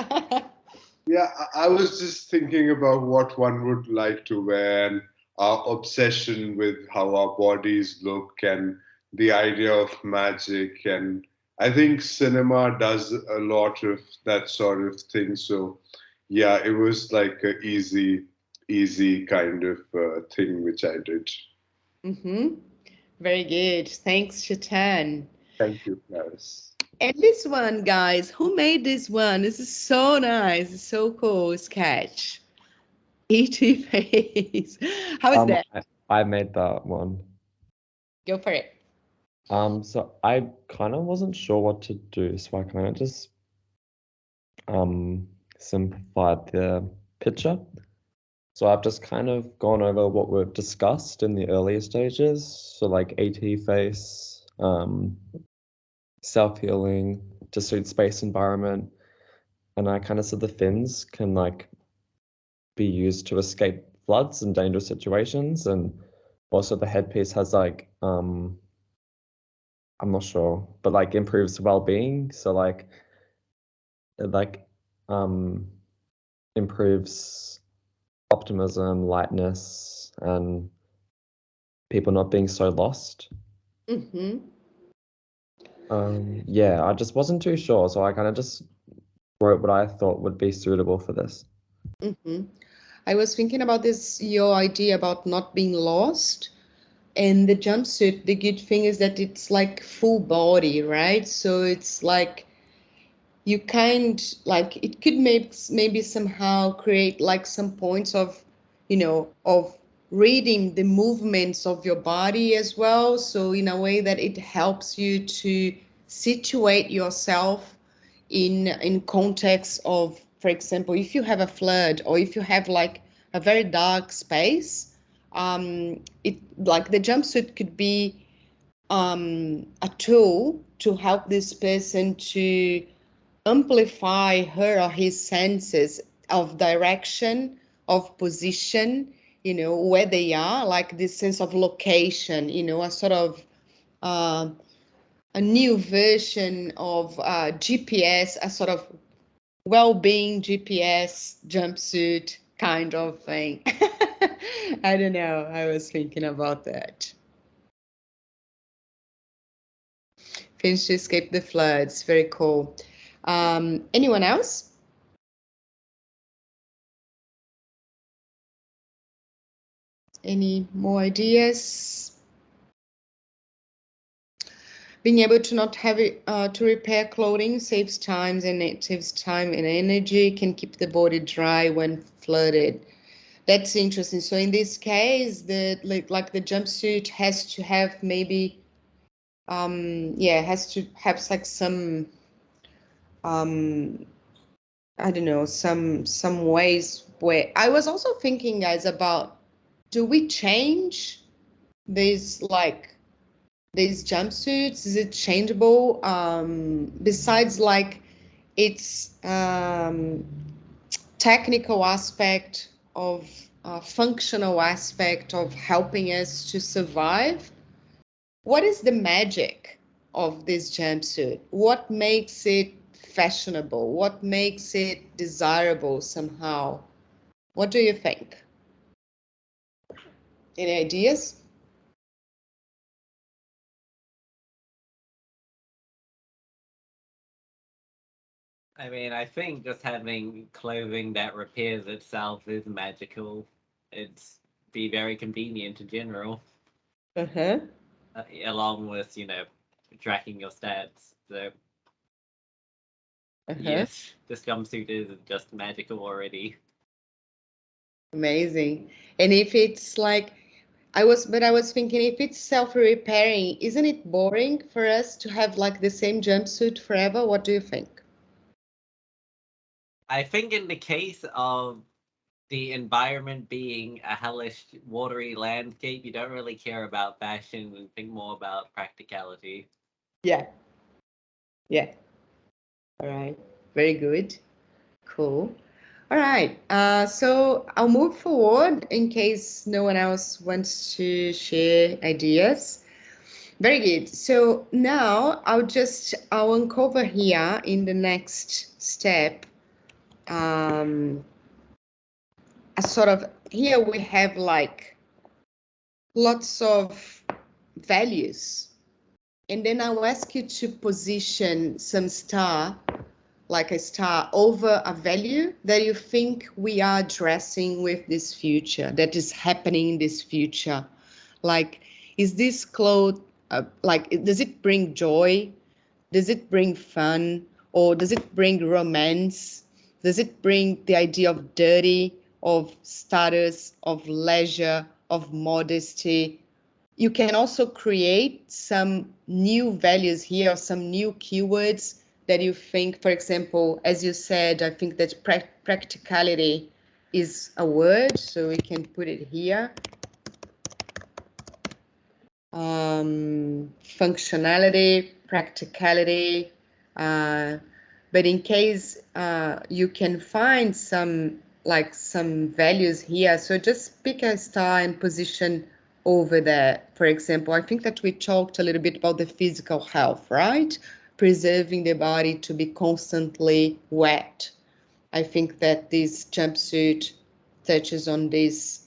Yeah, I was just thinking about what one would like to wear and our obsession with how our bodies look and the idea of magic. And I think cinema does a lot of that sort of thing. So, yeah, it was like a easy kind of thing which I did. Mm-hmm. Very good. Thanks, Shaitan. Thank you, Paris. And this one, guys, who made this one? This is so nice. It's so cool. Sketch. E.T. face. How is that? I made that one. Go for it. So I kind of wasn't sure what to do, so I kind of just simplified the picture. So I've just kind of gone over what we've discussed in the earlier stages. So like AT face, self-healing to suit space environment. And I kind of said the fins can like be used to escape floods and dangerous situations. And also the headpiece has like I'm not sure, but like improves well-being. So like it like improves optimism, lightness, and people not being so lost. Mm-hmm. Yeah, I just wasn't too sure, so I kind of just wrote what I thought would be suitable for this. Mm-hmm. I was thinking about this, your idea about not being lost. And the jumpsuit, the good thing is that it's like full body, right? So it's like you kind like it could maybe somehow create like some points of of reading the movements of your body as well, so in a way that it helps you to situate yourself in context of for example, if you have a flood or if you have like a very dark space, it like the jumpsuit could be a tool to help this person to amplify her or his senses of direction, of position, where they are, like this sense of location, a sort of uh, a new version of GPS, a sort of well-being GPS jumpsuit kind of thing. I don't know. I was thinking about that. Fins to escape the floods. Very cool. Anyone else? Any more ideas? Being able to not have it to repair clothing saves time and energy, can keep the body dry when flooded. That's interesting. So in this case, the like the jumpsuit has to have maybe has to have like some I don't know, some ways where I was also thinking, guys, about, do we change these these jumpsuits? Is it changeable? Besides like its technical aspect of functional aspect of helping us to survive, what is the magic of this jumpsuit? What makes it fashionable? What makes it desirable somehow? What do you think? Any ideas? I mean, I think just having clothing that repairs itself is magical. It's be very convenient in general, Uh-huh. along with tracking your stats. So Uh-huh. yes, this jumpsuit is just magical already. Amazing. And if it's like, I was thinking, if it's self-repairing, isn't it boring for us to have like the same jumpsuit forever? What do you think? I think in the case of the environment being a hellish, watery landscape, you don't really care about fashion and think more about practicality. Yeah. Yeah. All right. Very good. Cool. All right. So I'll move forward in case no one else wants to share ideas. Very good. So now I'll uncover here in the next step a sort of, here we have like lots of values, and then I'll ask you to position some star, like a star, over a value that you think we are addressing with this future, that is happening in this future. Like, is this clothes, like, does it bring joy? Does it bring fun? Or does it bring romance? Does it bring the idea of dirty, of status, of leisure, of modesty? You can also create some new values here, or some new keywords that you think, for example, as you said, I think that practicality is a word, so we can put it here. Functionality, practicality, but in case you can find some values here, so just pick a star and position over there. For example, I think that we talked a little bit about the physical health, right? Preserving the body to be constantly wet. I think that this jumpsuit touches on this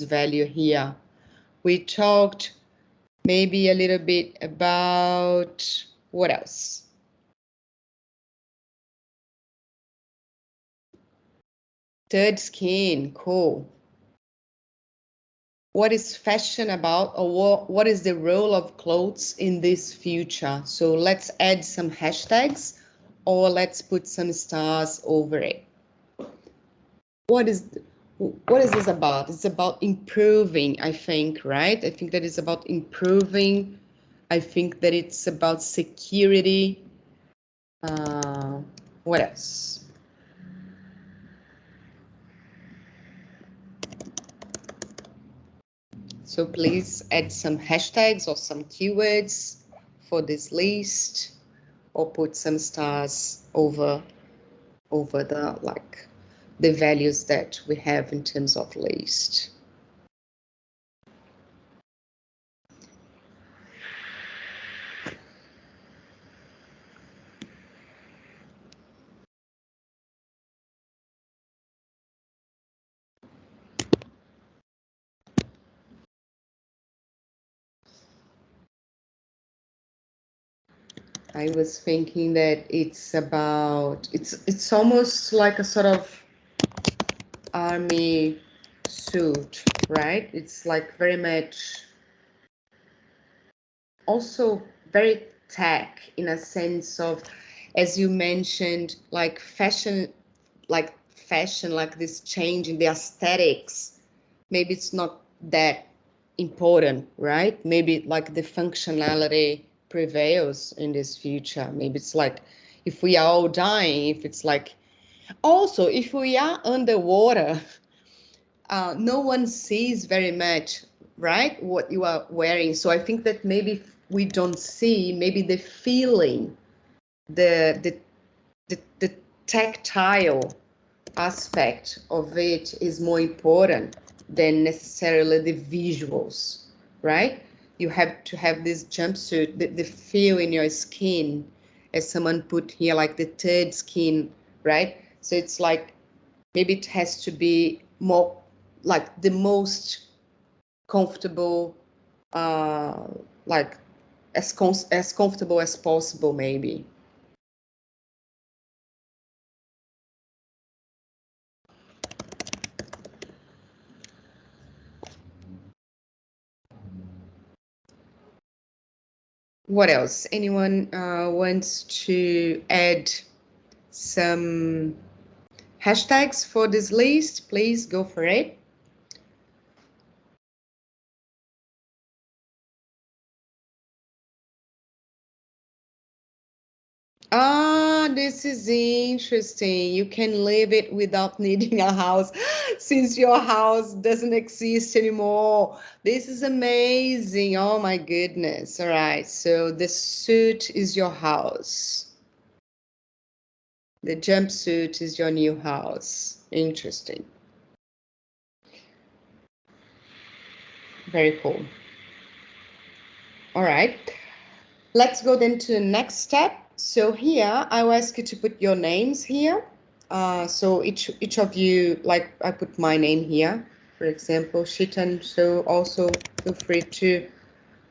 value here. We talked maybe a little bit about what else? Third skin, cool. What is fashion about, or what is the role of clothes in this future? So let's add some hashtags, or let's put some stars over it. What is this about? It's about improving, I think, right? I think that it's about improving. I think that it's about security. What else? So please add some hashtags or some keywords for this list, or put some stars over the like the values that we have in terms of list. I was thinking that it's almost like a sort of army suit, right? It's like very much also very tech in a sense of, as you mentioned, like fashion, like this change in the aesthetics. Maybe it's not that important, right? Maybe like the functionality prevails in this future. Maybe it's like if we are all dying, if it's like also if we are underwater, no one sees very much, right, what you are wearing. So I think that maybe if we don't see, maybe the feeling, the tactile aspect of it is more important than necessarily the visuals, right? You have to have this jumpsuit, the feel in your skin, as someone put here, like the third skin, right? So it's like maybe it has to be more like the most comfortable, uh, like as comfortable as possible, maybe. What else? Anyone wants to add some hashtags for this list? Please go for it. Ah, this is interesting. You can live it without needing a house since your house doesn't exist anymore. This is amazing. Oh my goodness. All right. So the suit is your house. The jumpsuit is your new house. Interesting. Very cool. All right. Let's go then to the next step. So here, I will ask you to put your names here. So each of you, like I put my name here, for example, Shitan. So also feel free to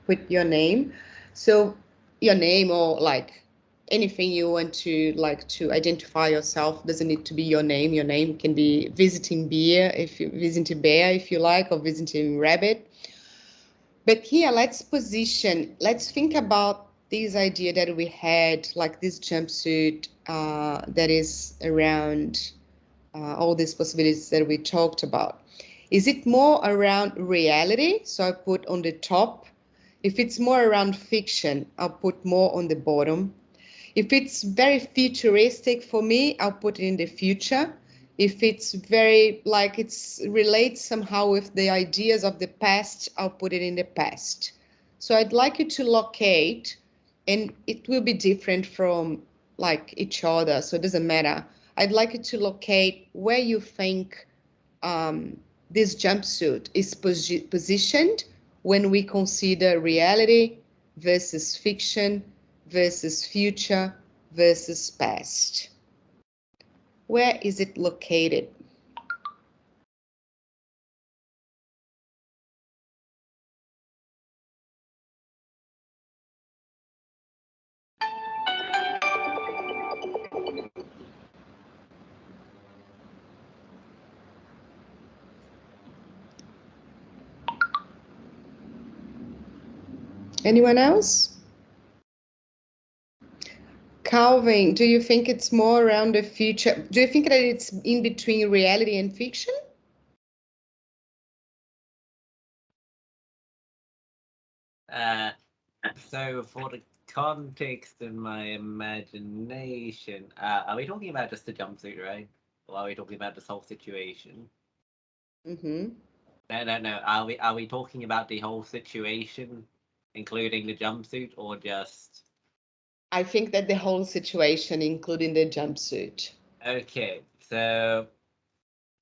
put your name. So your name or like anything you want to like to identify yourself doesn't need to be your name. Your name can be visiting bear if you like, or visiting rabbit. But here, let's think about this idea that we had, like this jumpsuit that is around all these possibilities that we talked about. Is it more around reality? So I put on the top. If it's more around fiction, I'll put more on the bottom. If it's very futuristic for me, I'll put it in the future. If it's very like it's relates somehow with the ideas of the past, I'll put it in the past. So I'd like you to locate, and it will be different from like each other, so it doesn't matter. I'd like you to locate where you think this jumpsuit is positioned when we consider reality versus fiction versus future versus past. Where is it located? Anyone else? Calvin, do you think it's more around the future? Do you think that it's in between reality and fiction? Uh, so for the context in my imagination, are we talking about just the jumpsuit, right? Or are we talking about this whole situation? Mm-hmm. No. Are we talking about the whole situation, including the jumpsuit, or just? I think that the whole situation, including the jumpsuit. Okay, so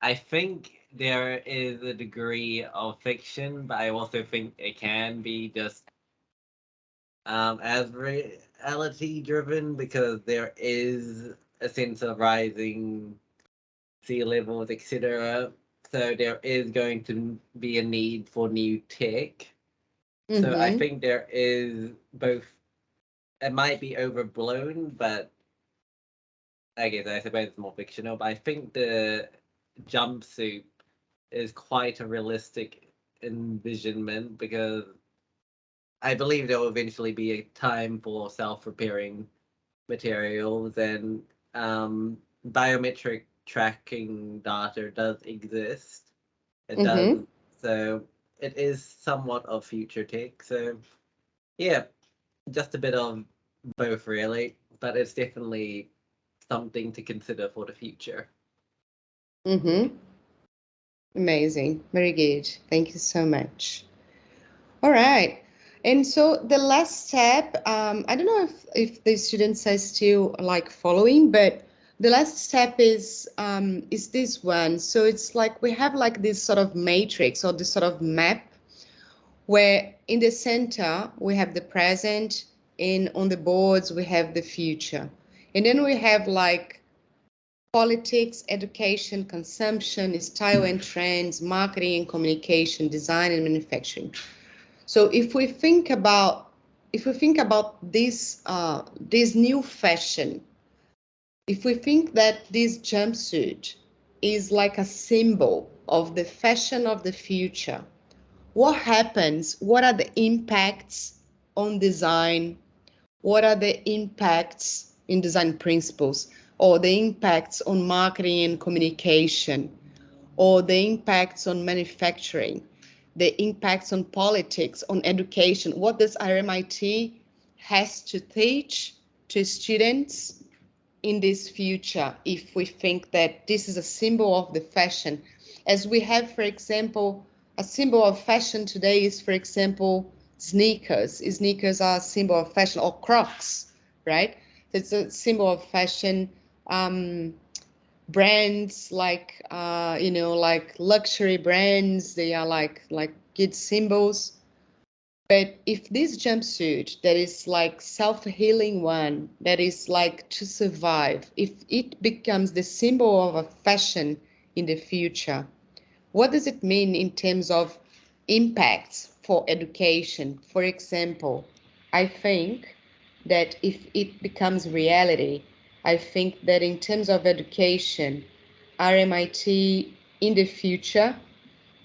I think there is a degree of fiction, but I also think it can be just as reality driven because there is a sense of rising sea levels, etc. So there is going to be a need for new tech. So I Mm-hmm. think there is both. It might be overblown, but I guess I suppose it's more fictional. But I think the jumpsuit is quite a realistic envisionment because I believe there will eventually be a time for self-repairing materials and biometric tracking data does exist. It Mm-hmm. does, so it is somewhat of future tech. So yeah, just a bit of both really, but it's definitely something to consider for the future. Mm-hmm. Amazing. Very good. Thank you so much. All right. And so the last step, I don't know if the students are still like following, but the last step is this one. So it's like we have like this sort of matrix or this sort of map where in the center we have the present and on the boards we have the future. And then we have like politics, education, consumption, style and trends, marketing and communication, design and manufacturing. So if we think about this new fashion, if we think that this jumpsuit is like a symbol of the fashion of the future, what happens? What are the impacts on design? What are the impacts in design principles or the impacts on marketing and communication? Or the impacts on manufacturing, the impacts on politics, on education. What does RMIT has to teach to students in this future if we think that this is a symbol of the fashion? As we have, for example, a symbol of fashion today is, for example, sneakers. Sneakers are a symbol of fashion, or Crocs, right? It's a symbol of fashion. Brands like like luxury brands, they are like good symbols. But if this jumpsuit that is like self-healing one, that is like to survive, if it becomes the symbol of a fashion in the future, what does it mean in terms of impacts for education? For example, I think that if it becomes reality, I think that in terms of education, RMIT in the future,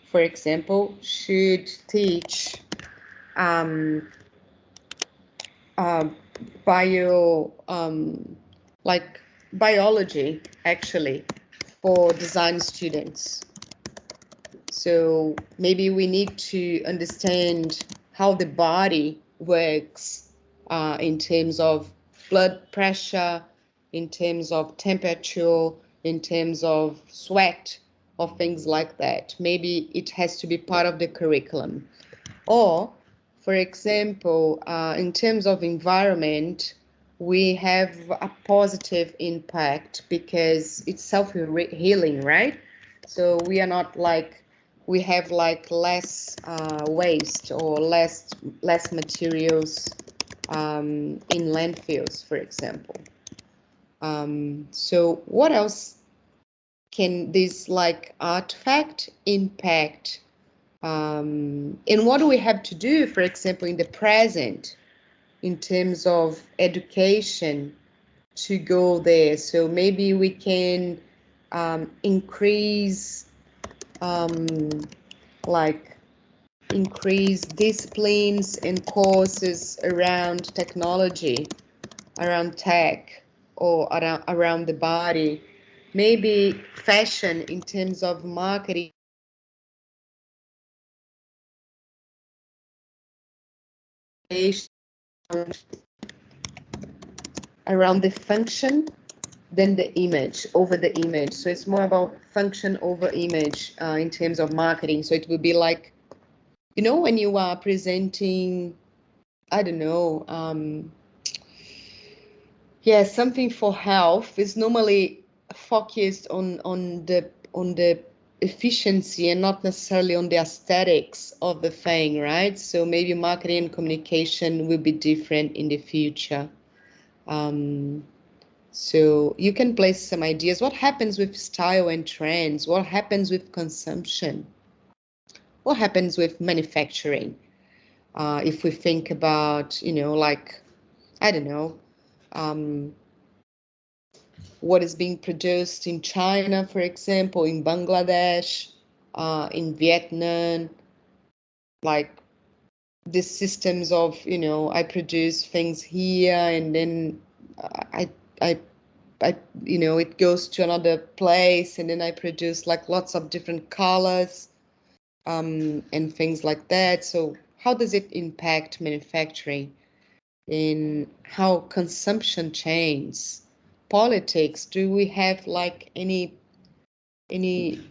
for example, should teach um, uh, bio, like biology, actually, for design students. So maybe we need to understand how the body works in terms of blood pressure, in terms of temperature, in terms of sweat, or things like that. Maybe it has to be part of the curriculum. Or, for example, in terms of environment, we have a positive impact because it's self-healing, right? So we are not like we have like less waste or less materials in landfills, for example. So what else can this like artifact impact? And what do we have to do, for example, in the present, in terms of education to go there? So maybe we can um, like increase disciplines and courses around technology, around tech, or around the body. Maybe fashion in terms of marketing around the function than the image, over the image. So it's more about function over image in terms of marketing. So it would be like, you know, when you are presenting, I don't know, yeah, something for health is normally focused on the efficiency and not necessarily on the aesthetics of the thing, right? So maybe marketing and communication will be different in the future. So you can place some ideas. What happens with style and trends? What happens with consumption? What happens with manufacturing? If we think about, you know, like, I don't know, um, what is being produced in China, for example, in Bangladesh, in Vietnam, like these systems of, you know, I produce things here and then I, I, I, you know, it goes to another place and then I produce like lots of different colors and things like that. So how does it impact manufacturing in how consumption changes? Politics, do we have like any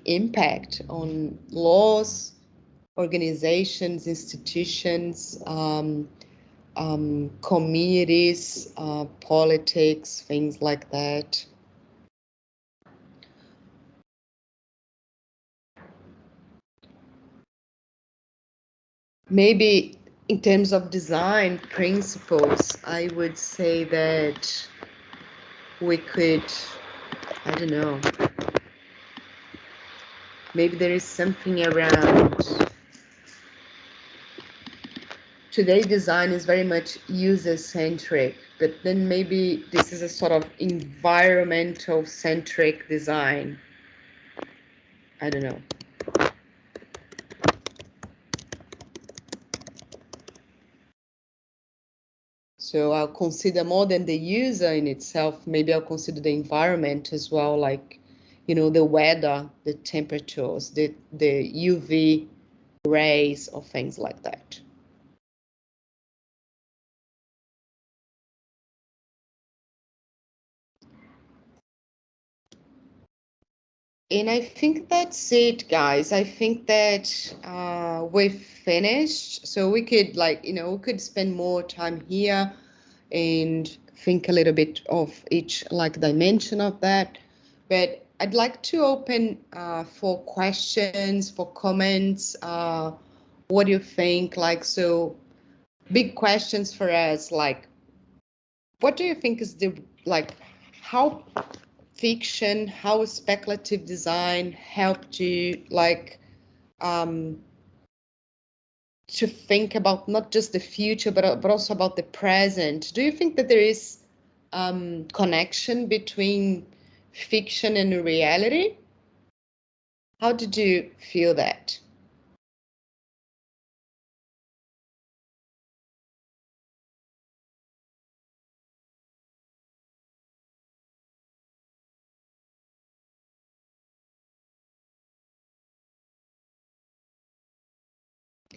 impact on laws, organizations, institutions, communities, politics, things like that? Maybe in terms of design principles, I would say that we could, I don't know, maybe there is something around. Today design is very much user centric, but then maybe this is a sort of environmental centric design. I don't know. So I'll consider more than the user in itself, maybe I'll consider the environment as well, like, you know, the weather, the temperatures, the UV rays or things like that. And I think that's it, guys. I think that we've finished. So we could, like, you know, we could spend more time here and think a little bit of each like dimension of that. But I'd like to open for questions, for comments. What do you think? Like, so big questions for us, like, what do you think is the, like, how fiction, how speculative design helped you, like, um, to think about not just the future, but also about the present? Do you think that there is connection between fiction and reality? How did you feel that?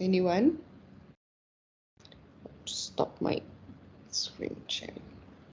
Anyone? Stop my screen share.